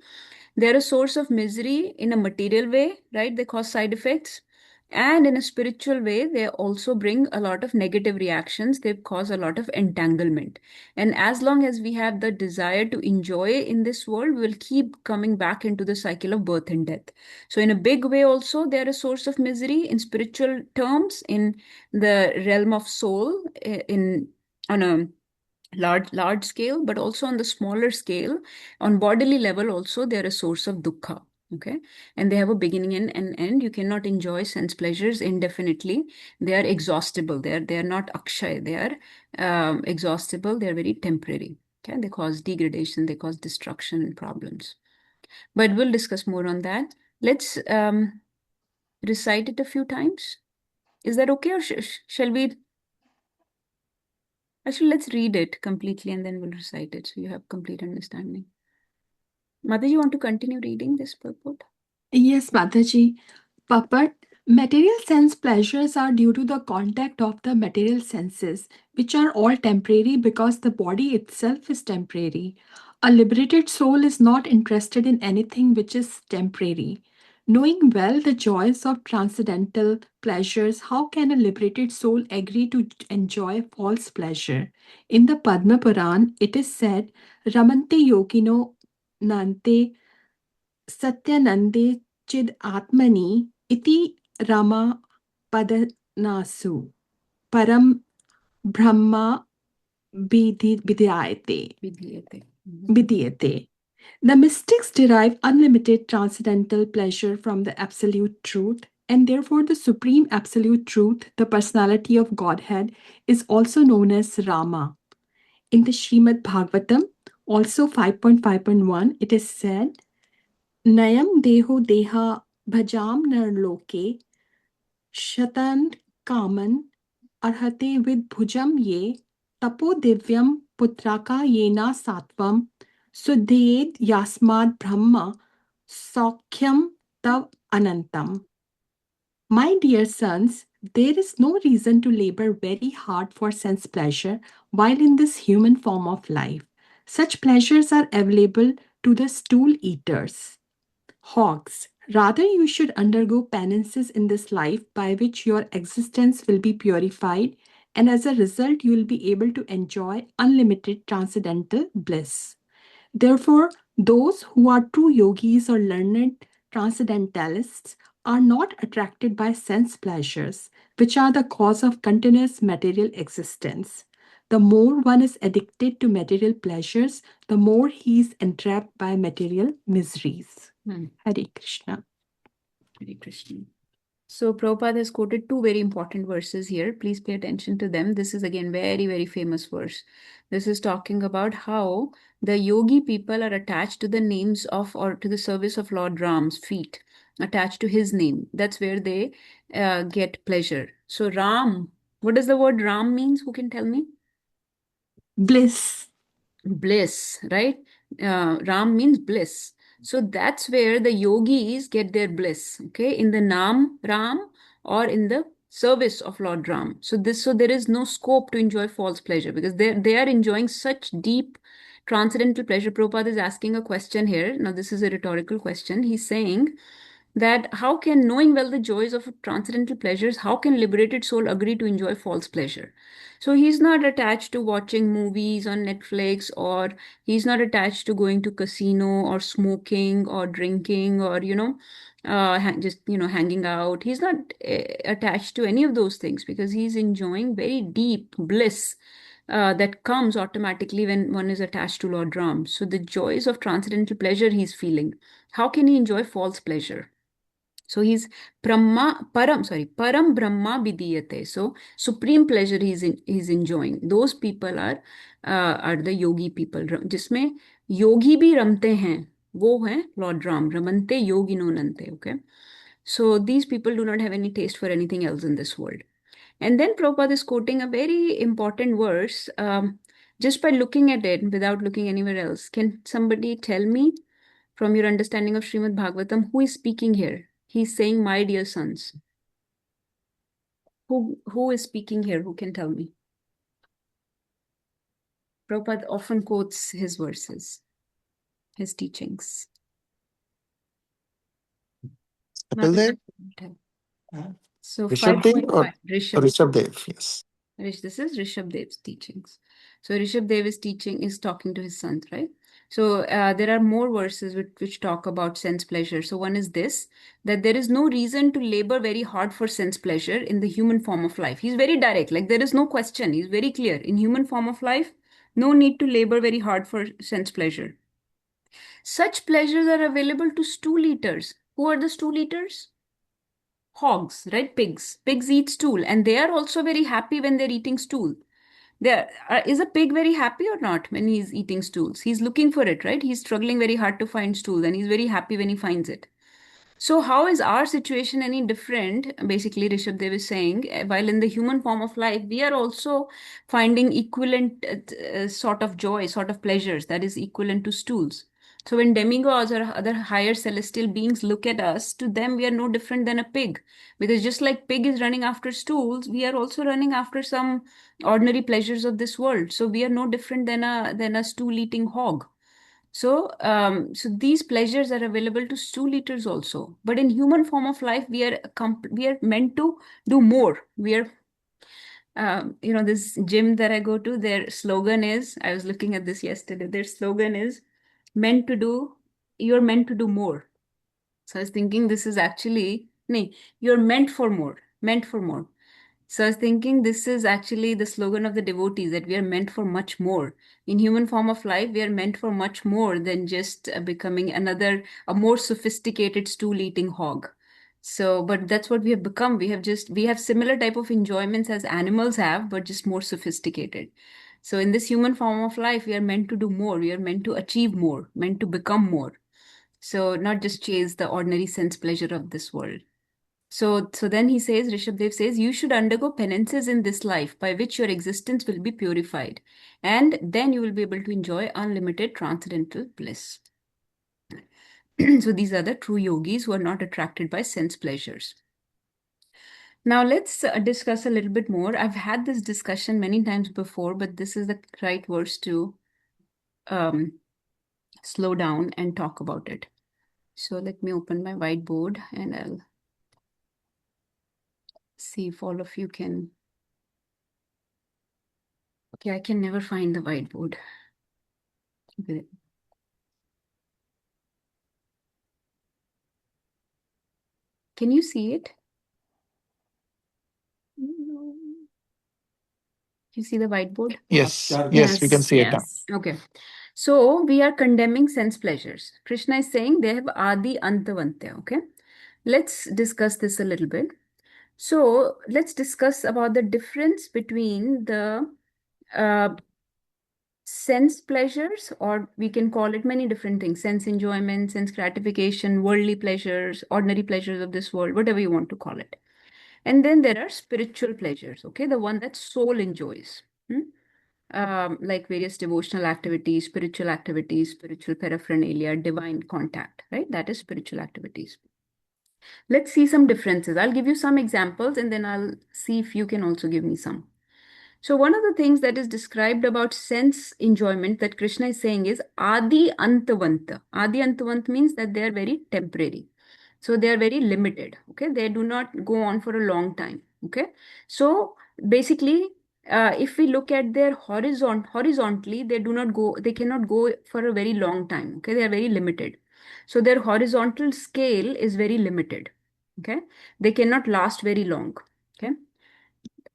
They're a source of misery in a material way, right? They cause side effects. And in a spiritual way, they also bring a lot of negative reactions. They cause a lot of entanglement. And as long as we have the desire to enjoy in this world, we'll keep coming back into the cycle of birth and death. So in a big way also, they're a source of misery in spiritual terms, in the realm of soul, on a large scale, but also on the smaller scale, on bodily level also, they're a source of dukkha. Okay, and they have a beginning and an end. You cannot enjoy sense pleasures indefinitely. They are exhaustible. They are not akshay. They are exhaustible. They are very temporary. Okay, they cause degradation. They cause destruction and problems. But we'll discuss more on that. Let's recite it a few times. Is that okay, or shall we? Actually, let's read it completely and then we'll recite it so you have complete understanding. Mother, you want to continue reading this purport? Yes, Mataji. Papat, material sense pleasures are due to the contact of the material senses, which are all temporary because the body itself is temporary. A liberated soul is not interested in anything which is temporary. Knowing well the joys of transcendental pleasures, how can a liberated soul agree to enjoy false pleasure? In the Padma Puran, it is said, Ramante yogino nante satyanande chid atmani iti rama padanasu param brahma vidhyate. Vidhyate. The mystics derive unlimited transcendental pleasure from the absolute truth, and therefore the supreme absolute truth, the personality of Godhead, is also known as Rama. In the Srimad Bhagavatam, also 5.5.1, it is said, Nayam deho deha bhajam narloke shatan kaman arhate vid bhujam ye tapo divyam putraka yena satvam Sudhyed Yasmad Brahma Saukhyam Tav Anantam. My dear sons, there is no reason to labor very hard for sense pleasure while in this human form of life. Such pleasures are available to the stool eaters, hogs. Rather, you should undergo penances in this life by which your existence will be purified and as a result, you will be able to enjoy unlimited transcendental bliss. Therefore, those who are true yogis or learned transcendentalists are not attracted by sense pleasures, which are the cause of continuous material existence. The more one is addicted to material pleasures, the more he is entrapped by material miseries. Hare Krishna. Hare Krishna. So Prabhupada has quoted two very important verses here. Please pay attention to them. This is again very, very famous verse. This is talking about how the yogi people are attached to the names of or to the service of Lord Ram's feet, attached to his name. That's where they get pleasure. So Ram, what does the word Ram means? Who can tell me? Bliss. Bliss, right? Ram means bliss. So that's where the yogis get their bliss, okay, in the Nam Ram or in the service of Lord Ram. So there is no scope to enjoy false pleasure because they are enjoying such deep transcendental pleasure. Prabhupada is asking a question here. Now, this is a rhetorical question. He's saying that how can, knowing well the joys of transcendental pleasures, how can liberated soul agree to enjoy false pleasure? So he's not attached to watching movies on Netflix, or he's not attached to going to casino or smoking or drinking or, just, hanging out. He's not attached to any of those things because he's enjoying very deep bliss that comes automatically when one is attached to Lord Ram. So the joys of transcendental pleasure he's feeling. How can he enjoy false pleasure? So he's Param Brahma Vidiyate. So supreme pleasure he's enjoying. Those people are the yogi people. जिसमें योगी भी रमते हैं, वो हैं Lord Ram. Ramante yogino nante. Okay. So these people do not have any taste for anything else in this world. And then Prabhupada is quoting a very important verse. Just by looking at it without looking anywhere else, can somebody tell me from your understanding of Srimad Bhagavatam, who is speaking here? He's saying, my dear sons. Who is speaking here? Who can tell me? Prabhupada often quotes his verses, his teachings. Kapil So Rishabh Dev or 5.5. Rishabh Dev, yes. This is Rishabh Dev's teachings. So Rishabh Dev is talking to his sons, right? So there are more verses which talk about sense pleasure. So one is this, that there is no reason to labor very hard for sense pleasure in the human form of life. He's very direct, like there is no question. He's very clear. In human form of life, no need to labor very hard for sense pleasure. Such pleasures are available to stool eaters. Who are the stool eaters? Hogs, right? Pigs. Pigs eat stool, and they are also very happy when they're eating stool. Is a pig very happy or not when he's eating stools? He's looking for it, right? He's struggling very hard to find stool, and he's very happy when he finds it. So how is our situation any different? Basically, Rishabh Dev is saying, while in the human form of life, we are also finding equivalent sort of joy, sort of pleasures that is equivalent to stools. So when demigods or other higher celestial beings look at us, to them we are no different than a pig. Because just like pig is running after stools, we are also running after some ordinary pleasures of this world. So we are no different than a stool-eating hog. So these pleasures are available to stool eaters also. But in human form of life, we are meant to do more. We are this gym that I go to, their slogan is, I was looking at this yesterday, their slogan is, you're meant to do more. So I was thinking this is actually, you're meant for more. So I was thinking this is actually the slogan of the devotees, that we are meant for much more. In human form of life, we are meant for much more than just becoming a more sophisticated stool-eating hog. So, but that's what we have become. We have similar type of enjoyments as animals have, but just more sophisticated. So in this human form of life, we are meant to do more. We are meant to achieve more, meant to become more. So not just chase the ordinary sense pleasure of this world. So then he says, Rishabh Dev says, you should undergo penances in this life by which your existence will be purified. And then you will be able to enjoy unlimited transcendental bliss. So these are the true yogis who are not attracted by sense pleasures. Now let's discuss a little bit more. I've had this discussion many times before, but this is the right verse to slow down and talk about it. So let me open my whiteboard and I'll see if all of you can Okay, I can never find the whiteboard. Okay. Can you see it? You see the whiteboard? Yes, yes, we can see it now. Yes. Okay. So we are condemning sense pleasures. Krishna is saying they have adi antavantya. Okay. Let's discuss this a little bit. So let's discuss about the difference between the sense pleasures, or we can call it many different things: sense enjoyment, sense gratification, worldly pleasures, ordinary pleasures of this world, whatever you want to call it. And then there are spiritual pleasures, okay, the one that soul enjoys. Like various devotional activities, spiritual paraphernalia, divine contact, right? That is spiritual activities. Let's see some differences. I'll give you some examples and then I'll see if you can also give me some. So one of the things that is described about sense enjoyment that Krishna is saying is Adi Antavanta. Adi Antavant means that they are very temporary. So they are very limited. Okay. They do not go on for a long time. Okay. So basically, if we look at their horizontally, they cannot go for a very long time. Okay. They are very limited. So their horizontal scale is very limited. Okay. They cannot last very long. Okay.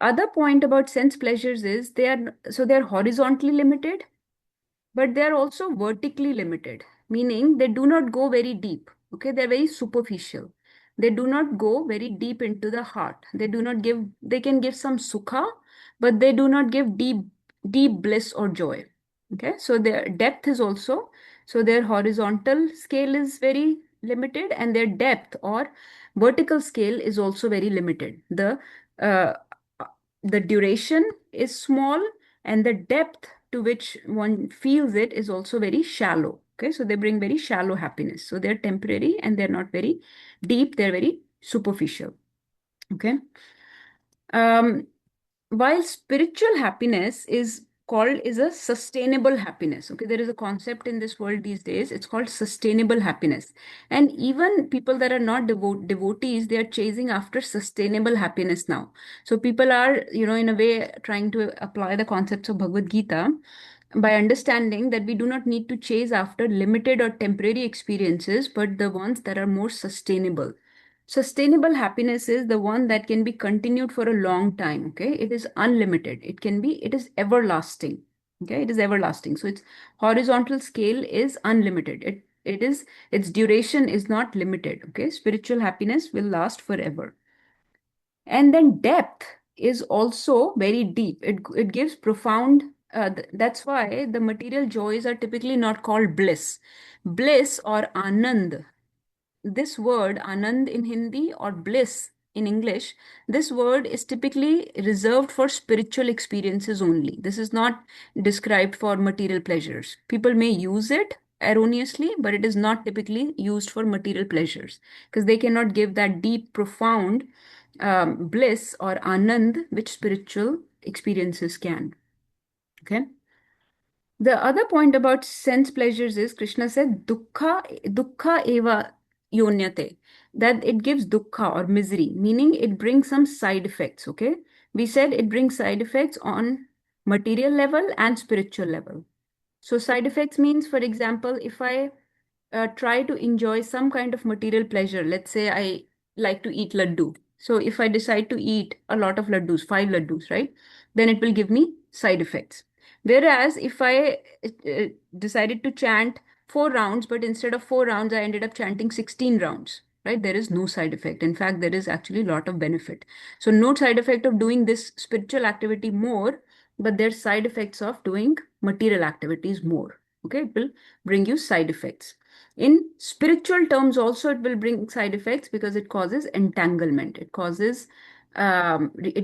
Other point about sense pleasures is they are horizontally limited, but they are also vertically limited, meaning they do not go very deep. Okay, they're very superficial. They do not go very deep into the heart. They can give some sukha, but they do not give deep bliss or joy. Okay, so their depth is also, so their horizontal scale is very limited, and their depth or vertical scale is also very limited. Uh, the duration is small, and the depth to which one feels it is also very shallow. Okay, so they bring very shallow happiness. So they're temporary and they're not very deep, they're very superficial. Okay. While spiritual happiness is a sustainable happiness. Okay, there is a concept in this world these days, it's called sustainable happiness. And even people that are not devotees, they are chasing after sustainable happiness now. So people are, in a way, trying to apply the concepts of Bhagavad Gita by understanding that we do not need to chase after limited or temporary experiences, but the ones that are more sustainable. Sustainable happiness is the one that can be continued for a long time. Okay, it is unlimited. It is everlasting. Okay, it is everlasting. So its horizontal scale is unlimited. Its duration is not limited. Okay, spiritual happiness will last forever. And then depth is also very deep. It gives profound. That's why the material joys are typically not called bliss. Bliss or anand, this word anand in Hindi or bliss in English, this word is typically reserved for spiritual experiences only. This is not described for material pleasures. People may use it erroneously, but it is not typically used for material pleasures because they cannot give that deep, profound bliss or anand which spiritual experiences can. Okay. The other point about sense pleasures is Krishna said dukkha eva yonyate, that it gives dukkha or misery, meaning it brings some side effects. Okay, we said it brings side effects on material level and spiritual level. So side effects means, for example, if I try to enjoy some kind of material pleasure, let's say I like to eat laddu. So if I decide to eat a lot of laddus, 5 laddus, right, then it will give me side effects. Whereas if I decided to chant 4 rounds, but instead of 4 rounds, I ended up chanting 16 rounds, right? There is no side effect. In fact, there is actually a lot of benefit. So no side effect of doing this spiritual activity more, but there's side effects of doing material activities more. Okay, it will bring you side effects. In spiritual terms, also, it will bring side effects because it causes entanglement. It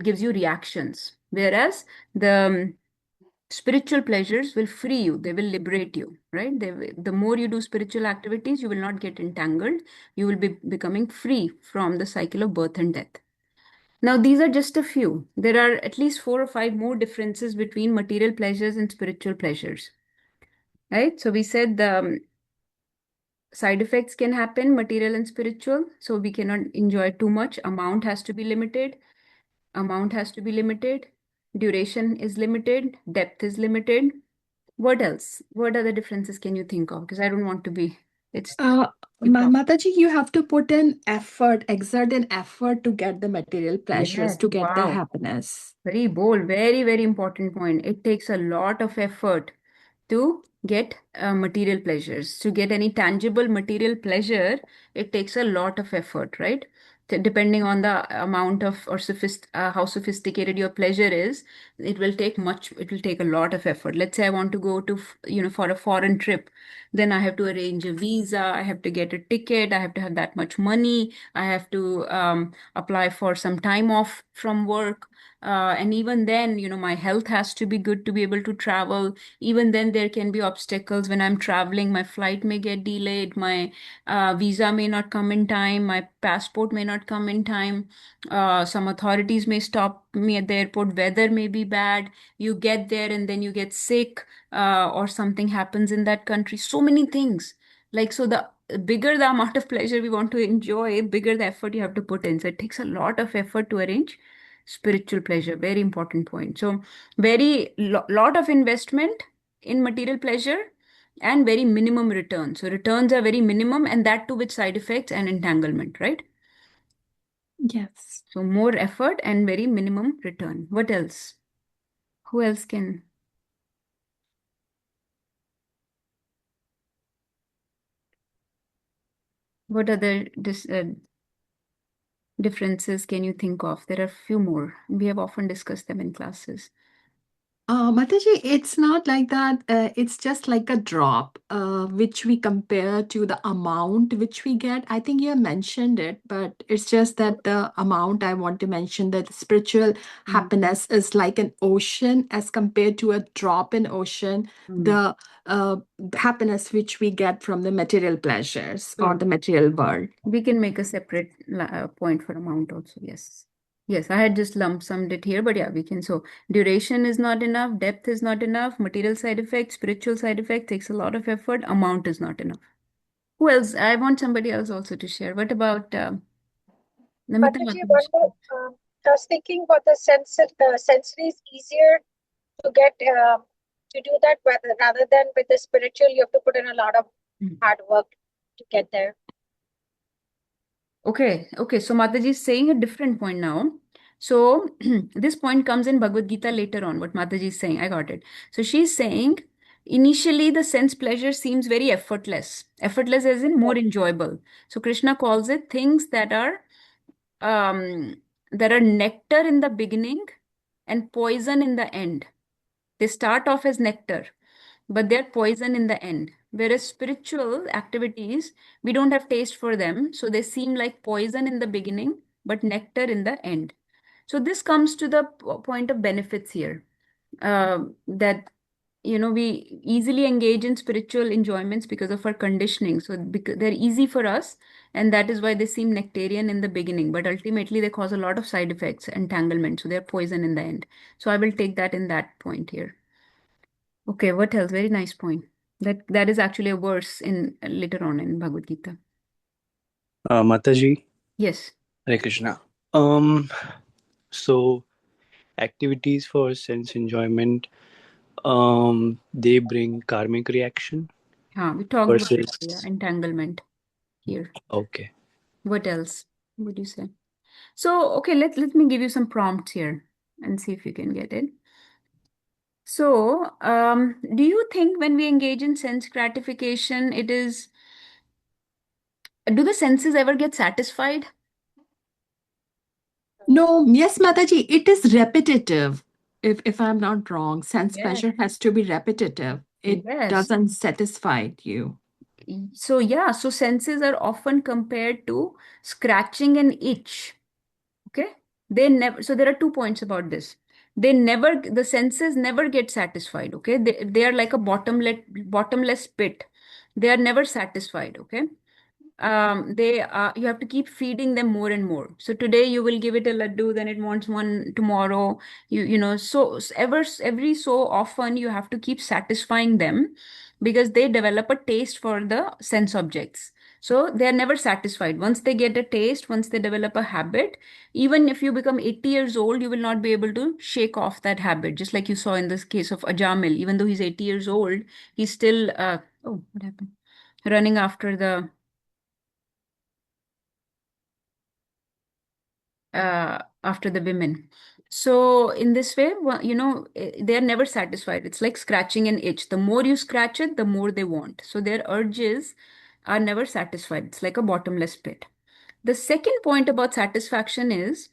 gives you reactions. Whereas the spiritual pleasures will free you, they will liberate you, right? The more you do spiritual activities, you will not get entangled. You will be becoming free from the cycle of birth and death. Now, these are just a few. There are at least 4 or 5 more differences between material pleasures and spiritual pleasures, right? So we said the side effects can happen, material and spiritual. So we cannot enjoy too much. Amount has to be limited. duration is limited, depth is limited. What else? What other differences can you think of? Because I don't want to be, it's Mataji, you have to put in effort, exert an effort to get the material pleasures, yes, to get the wow. happiness. Very bold, very, very important point. It takes a lot of effort to get material pleasures. To get any tangible material pleasure, it takes a lot of effort, right? Depending on the amount of or how sophisticated your pleasure is, it will take a lot of effort. Let's say I want to go to, for a foreign trip, then I have to arrange a visa, I have to get a ticket, I have to have that much money, I have to apply for some time off from work. And even then, my health has to be good to be able to travel. Even then, there can be obstacles when I'm traveling. My flight may get delayed. My visa may not come in time. My passport may not come in time. Some authorities may stop me at the airport. Weather may be bad. You get there and then you get sick, or something happens in that country. So many things. Like, so the bigger the amount of pleasure we want to enjoy, bigger the effort you have to put in. So it takes a lot of effort to arrange spiritual pleasure. Very important point. So lot of investment in material pleasure and very minimum return. So returns are very minimum, and that too with side effects and entanglement, right? Yes. So more effort and very minimum return. What else? Who else can? What other differences can you think of? There are a few more. We have often discussed them in classes. Mataji, it's not like that. It's just like a drop, which we compare to the amount which we get. I think you have mentioned it, but it's just that the amount I want to mention that spiritual happiness is like an ocean as compared to a drop in ocean. The happiness which we get from the material pleasures or the material world. We can make a separate point for amount also. Yes. Yes, I had just lump summed it here, but yeah, we can. So duration is not enough, depth is not enough, material side effects, spiritual side effect takes a lot of effort, amount is not enough. Who else? I want somebody else also to share. What about Namita? Mataji, one more. I was thinking for the sensory is easier to get to do that rather than with the spiritual. You have to put in a lot of hard work to get there. Okay. So Mataji is saying a different point now. So this point comes in Bhagavad Gita later on, what Mataji is saying. I got it. So she's saying initially the sense pleasure seems very effortless. Effortless as in more enjoyable. So Krishna calls it things that are nectar in the beginning and poison in the end. They start off as nectar, but they're poison in the end. Whereas spiritual activities, we don't have taste for them, so they seem like poison in the beginning, but nectar in the end. So this comes to the point of benefits here, that we easily engage in spiritual enjoyments because of our conditioning. So because they're easy for us, and that is why they seem nectarian in the beginning, but ultimately they cause a lot of side effects, entanglement. So they're poison in the end. So I will take that in that point here. Okay, what else? Very nice point. That is actually a verse in later on in Bhagavad Gita. Mataji. Yes. Hare Krishna. So activities for sense enjoyment, they bring karmic reaction. We talked about entanglement here. Okay. What else would you say? So, okay, let me give you some prompts here and see if you can get it. So, do you think when we engage in sense gratification, do the senses ever get satisfied? No, yes, Mataji, it is repetitive. If I'm not wrong, sense pleasure has to be repetitive. It doesn't satisfy you. So yeah, so senses are often compared to scratching an itch. Okay, so there are 2 points about this. The senses never get satisfied. Okay, they are like a bottomless pit. They are never satisfied. Okay, you have to keep feeding them more and more. So today you will give it a laddu, then it wants one tomorrow. So every so often you have to keep satisfying them because they develop a taste for the sense objects. So they are never satisfied. Once they get a taste, once they develop a habit, even if you become 80 years old, you will not be able to shake off that habit. Just like you saw in this case of Ajamil, even though he's 80 years old, he's still, oh, what happened? Running after the women. So in this way, they are never satisfied. It's like scratching an itch. The more you scratch it, the more they want. So their urges are never satisfied. It's like a bottomless pit. The second point about satisfaction is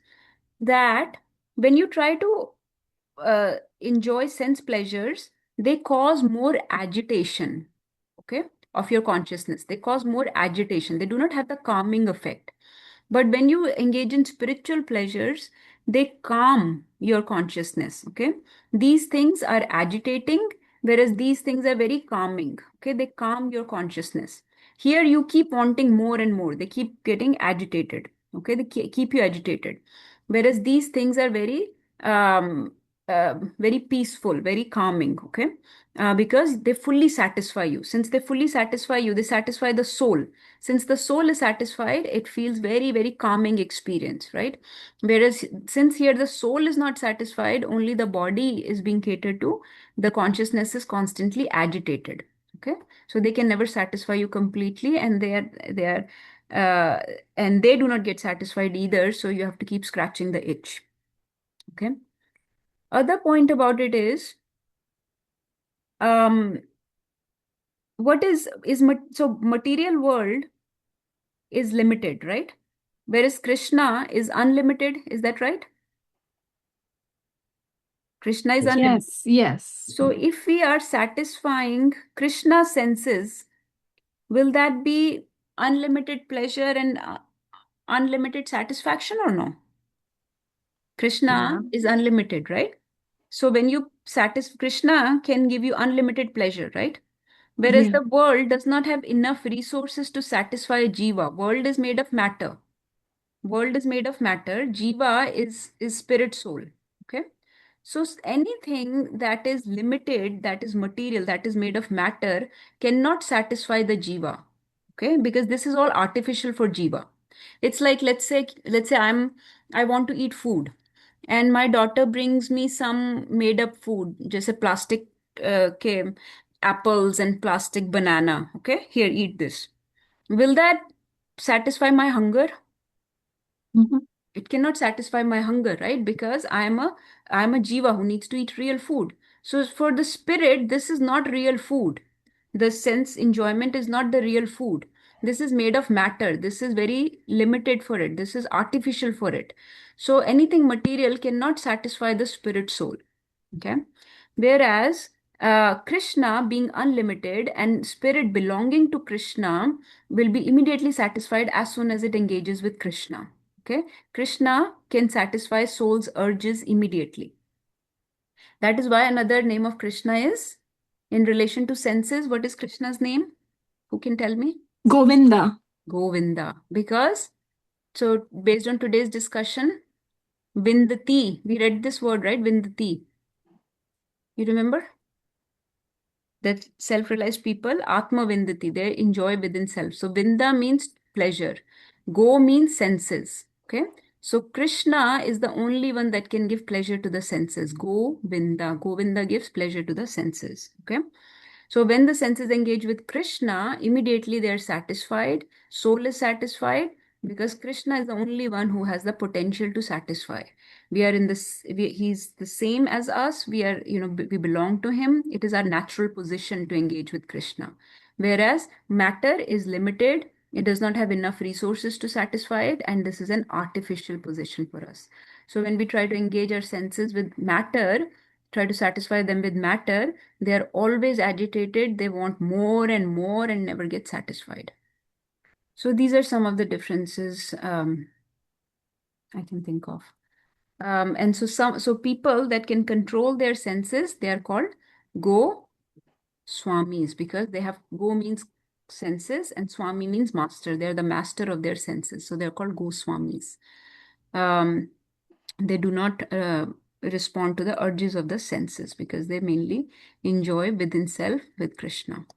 that when you try to enjoy sense pleasures, they cause more agitation, okay, of your consciousness. They cause more agitation. They do not have the calming effect. But when you engage in spiritual pleasures, they calm your consciousness. Okay. These things are agitating, whereas these things are very calming. Okay. They calm your consciousness. Here you keep wanting more and more. They keep getting agitated. Okay. They keep you agitated. Whereas these things are um, very peaceful, very calming. Okay. Because they fully satisfy you. Since they fully satisfy you, they satisfy the soul. Since the soul is satisfied, it feels very, very calming experience, right? Whereas since here the soul is not satisfied, only the body is being catered to, the consciousness is constantly agitated. Okay. So they can never satisfy you completely, and uh, and they do not get satisfied either. So you have to keep scratching the itch. Okay. Other point about it is, what is so material world is limited, right? Whereas Krishna is unlimited. Is that right? Krishna is unlimited. Yes, yes. So if we are satisfying Krishna's senses, will that be unlimited pleasure and unlimited satisfaction or no? Krishna is unlimited, right? So when you satisfy Krishna can give you unlimited pleasure, right? Whereas Yeah. the world does not have enough resources to satisfy a jiva. World is made of matter. World is made of matter. Jiva is spirit soul. Okay. So anything that is limited, that is material, that is made of matter, cannot satisfy the jiva. Okay, because this is all artificial for jiva. It's like let's say I want to eat food, and my daughter brings me some made up food, just a plastic okay, apples and plastic banana. Okay, here, eat this. Will that satisfy my hunger? Mhm. It cannot satisfy my hunger, right? Because I'm a jiva who needs to eat real food. So for the spirit, this is not real food. The sense enjoyment is not the real food. This is made of matter. This is very limited for it. This is artificial for it. So anything material cannot satisfy the spirit soul. Okay. Whereas Krishna being unlimited and spirit belonging to Krishna will be immediately satisfied as soon as it engages with Krishna. Okay. Krishna can satisfy soul's urges immediately. That is why another name of Krishna is in relation to senses. What is Krishna's name? Who can tell me? Govinda. Govinda. Because, so based on today's discussion, Vindati, we read this word, right? Vindati. You remember? That self-realized people, Atma Vindati, they enjoy within self. So Vinda means pleasure. Go means senses. Okay. So Krishna is the only one that can give pleasure to the senses. Govinda. Govinda gives pleasure to the senses. Okay. So when the senses engage with Krishna, immediately they are satisfied. Soul is satisfied because Krishna is the only one who has the potential to satisfy. We are in this, he's the same as us. We are, we belong to him. It is our natural position to engage with Krishna. Whereas matter is limited. It does not have enough resources to satisfy it. And this is an artificial position for us. So when we try to engage our senses with matter, try to satisfy them with matter, they are always agitated. They want more and never get satisfied. So these are some of the differences I can think of. And so people that can control their senses, they are called Go Swamis, because they have Go means senses and Swami means master. They're the master of their senses. So they're called Go Swamis. They do not respond to the urges of the senses because they mainly enjoy within self with Krishna.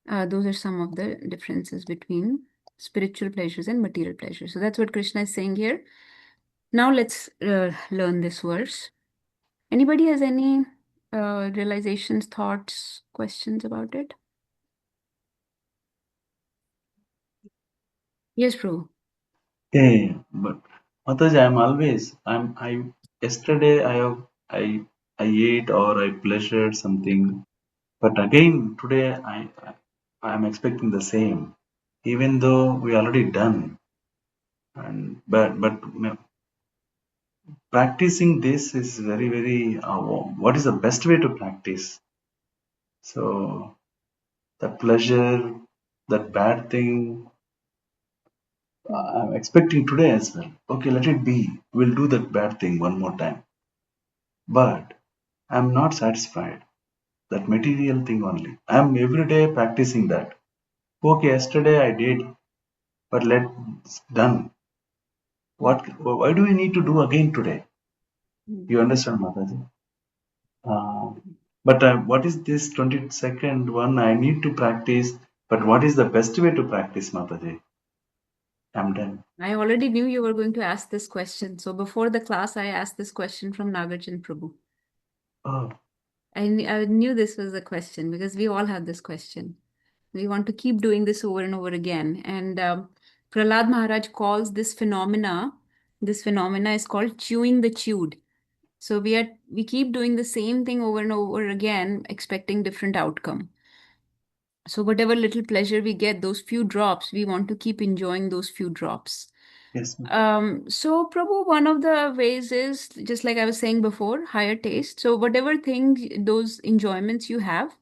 Those are some of the differences between spiritual pleasures and material pleasures. So that's what Krishna is saying here. Now let's learn this verse. Anybody has any realizations, thoughts, questions about it? Yes, Prabhu. Yeah, but Mataji, yesterday I ate or I pleasured something, but again today I am expecting the same, even though we already done. And but practicing this is very what is the best way to practice? So that pleasure, that bad thing, I'm expecting today as well. Okay, let it be. We'll do that bad thing one more time. But I'm not satisfied. That material thing only. I'm every day practicing that. Okay, yesterday I did, but let's done. Why do we need to do again today? You understand, Mataji? But what is this 22nd one? I need to practice. But what is the best way to practice, Mataji? I'm done. I already knew you were going to ask this question. So before the class, I asked this question from Nagarjun Prabhu. Oh. I knew this was a question because we all have this question. We want to keep doing this over and over again. And Prahlad Maharaj calls this phenomena is called chewing the chewed. So we keep doing the same thing over and over again, expecting different outcome. So whatever little pleasure we get, those few drops, we want to keep enjoying those few drops. Yes. So Prabhu, one of the ways is, just like I was saying before, higher taste. So whatever things, those enjoyments you have,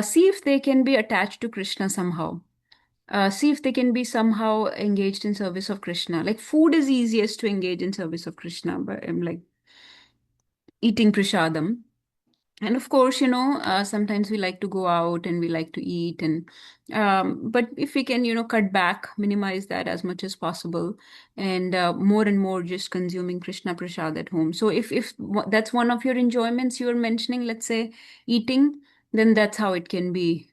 see if they can be attached to Krishna somehow. See if they can be somehow engaged in service of Krishna. Like food is easiest to engage in service of Krishna, but like eating prasadam. And of course, sometimes we like to go out and we like to eat, but if we can, cut back, minimize that as much as possible, and more and more just consuming Krishna prasad at home. So if that's one of your enjoyments you are mentioning, let's say eating, then that's how it can be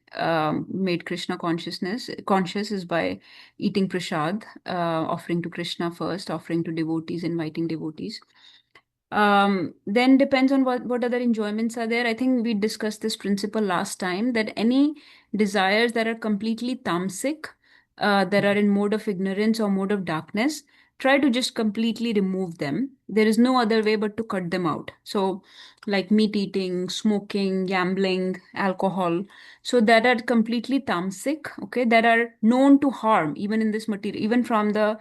made Krishna conscious is by eating prasad, offering to Krishna first, offering to devotees, inviting devotees. Then depends on what other enjoyments are there. I think we discussed this principle last time, that any desires that are completely tamasic, that are in mode of ignorance or mode of darkness, try to just completely remove them. There is no other way but to cut them out. So like meat eating, smoking, gambling, alcohol, so that are completely tamasic, okay, that are known to harm even in this material, even from the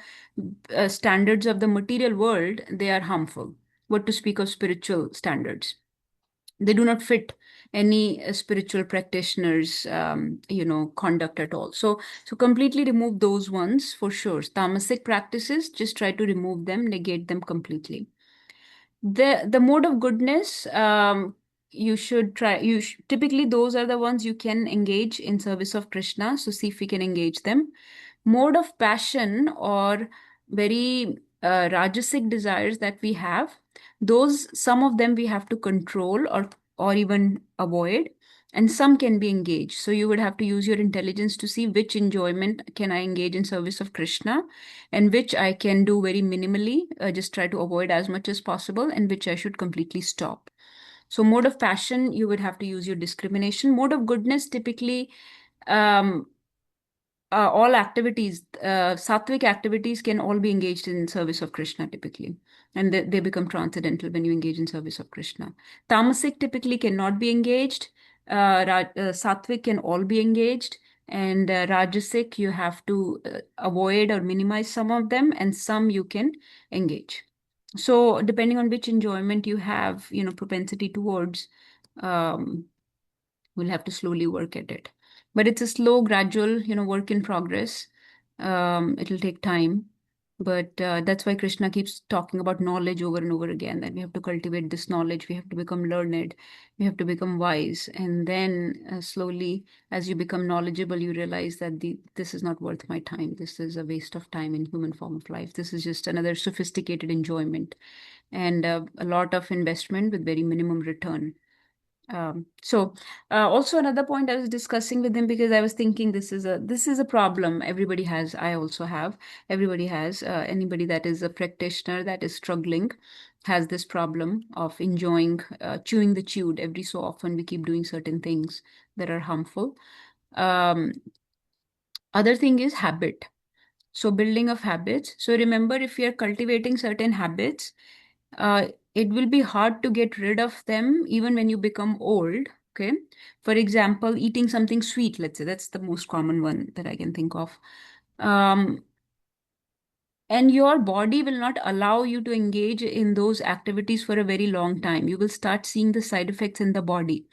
standards of the material world, they are harmful. What to speak of spiritual standards? They do not fit any spiritual practitioners, conduct at all. So completely remove those ones for sure. Tamasic practices, just try to remove them, negate them completely. The mode of goodness, you should try. Typically those are the ones you can engage in service of Krishna. So see if we can engage them. Mode of passion or very rajasic desires that we have, some of them we have to control or even avoid, and some can be engaged. So you would have to use your intelligence to see which enjoyment can I engage in service of Krishna, and which I can do very minimally, just try to avoid as much as possible, and which I should completely stop. So mode of passion, you would have to use your discrimination. Mode of goodness, typically, all activities, sattvic activities can all be engaged in service of Krishna typically. And they become transcendental when you engage in service of Krishna. Tamasic typically cannot be engaged. Sattvic can all be engaged. And Rajasic, you have to avoid or minimize some of them, and some you can engage. So depending on which enjoyment you have, propensity towards, we'll have to slowly work at it. But it's a slow, gradual, work in progress. It'll take time. But that's why Krishna keeps talking about knowledge over and over again, that we have to cultivate this knowledge, we have to become learned, we have to become wise. And then slowly, as you become knowledgeable, you realize that this is not worth my time. This is a waste of time in human form of life. This is just another sophisticated enjoyment and a lot of investment with very minimum return. Also another point I was discussing with him, because I was thinking this is a problem everybody has. I also have. Everybody has. Anybody that is a practitioner that is struggling has this problem of enjoying chewing the chewed. Every so often we keep doing certain things that are harmful. Other thing is habit. So building of habits. So remember, if you're cultivating certain habits, it will be hard to get rid of them even when you become old. Okay. For example, eating something sweet, let's say, that's the most common one that I can think of. And your body will not allow you to engage in those activities for a very long time. You will start seeing the side effects in the body.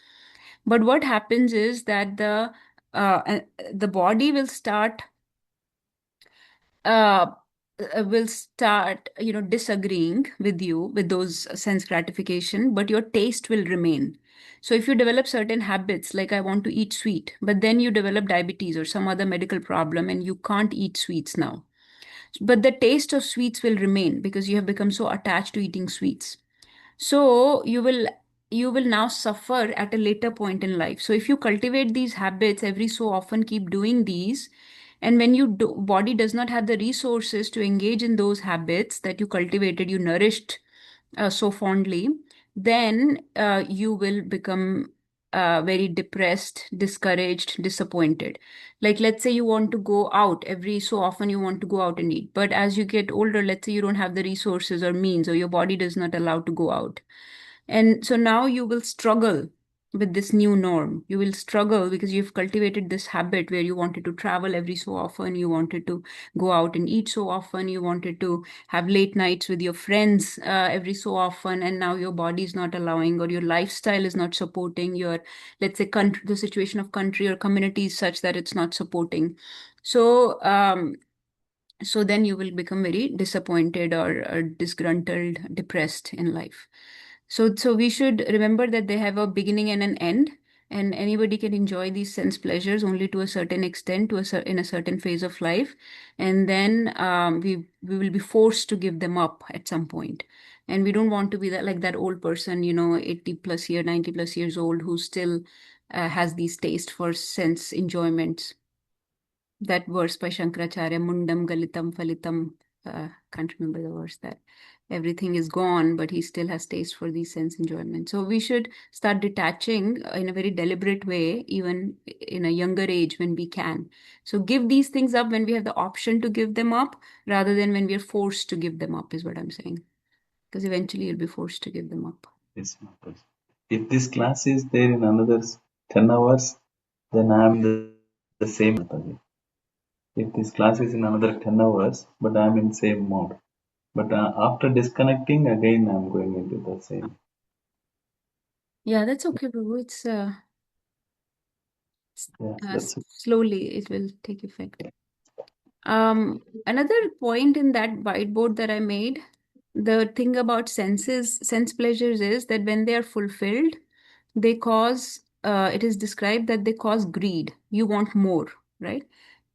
But what happens is that the body will start uh, disagreeing with you with those sense gratification, but your taste will remain. So if you develop certain habits, like I want to eat sweet, but then you develop diabetes or some other medical problem and you can't eat sweets now, but the taste of sweets will remain because you have become so attached to eating sweets. So you will now suffer at a later point in life. So if you cultivate these habits every so often, keep doing these, and when your body does not have the resources to engage in those habits that you cultivated, you nourished so fondly, then you will become very depressed, discouraged, disappointed. Like, let's say you want to go out every so often, you want to go out and eat. But as you get older, let's say you don't have the resources or means, or your body does not allow to go out. And so now you will struggle with this new norm. You will struggle because you've cultivated this habit where you wanted to travel every so often, you wanted to go out and eat so often, you wanted to have late nights with your friends every so often, and now your body is not allowing, or your lifestyle is not supporting your, let's say, country, the situation of country or community is such that it's not supporting. So then you will become very disappointed or disgruntled, depressed in life. So we should remember that they have a beginning and an end, and anybody can enjoy these sense pleasures only to a certain extent, in a certain phase of life, and then we will be forced to give them up at some point. And we don't want to be like that old person, 80 plus year, 90 plus years old, who still has these taste for sense enjoyments. That verse by Shankaracharya, Mundam Galitam Phalitam, can't remember the verse, that everything is gone, but he still has taste for these sense enjoyment. So we should start detaching in a very deliberate way, even in a younger age when we can. So give these things up when we have the option to give them up, rather than when we are forced to give them up, is what I'm saying. Because eventually you'll be forced to give them up. Yes, Mataji. If this class is there in another 10 hours, then I am the same, Mataji. If this class is in another 10 hours, but I am in same mode. But after disconnecting, again I am going into the same. Yeah, that's okay, Prabhu. It's That's it. slowly it will take effect. Another point in that whiteboard that I made, the thing about sense pleasures is that when they are fulfilled, they cause, it is described that they cause greed. You want more, right?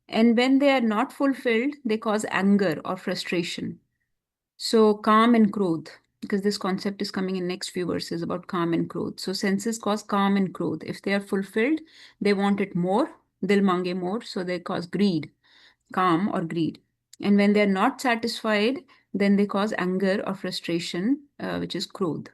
And when they are not fulfilled, they cause anger or frustration. So calm and krodh, because this concept is coming in next few verses about calm and krodh. So senses cause calm and krodh. If they are fulfilled, they want it more, dil mange more, so they cause greed, calm or greed. And when they're not satisfied, then they cause anger or frustration, which is krodh.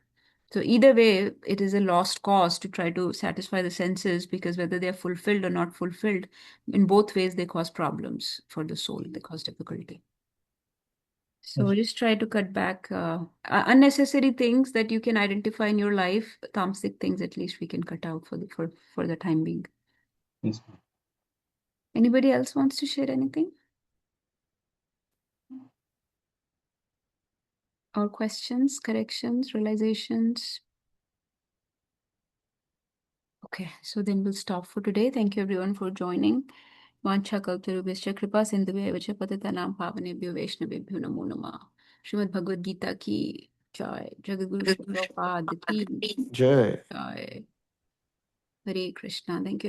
So either way, it is a lost cause to try to satisfy the senses, because whether they're fulfilled or not fulfilled, in both ways, they cause problems for the soul. They cause difficulty. So just try to cut back unnecessary things that you can identify in your life. Tamasic things, at least, we can cut out for the time being. Yes. Anybody else wants to share anything? Or questions, corrections, realizations? Okay, so then we'll stop for today. Thank you everyone for joining. Vancha kalparubhascha kripa sindhubhya vacha patitanam pavanebhyo vaishnavebhyo namo namah. Srimad Bhagavad Gita ki jai. Jagadguru Srila Prabhupada ki Jai. jai. Hare Krishna. Thank you.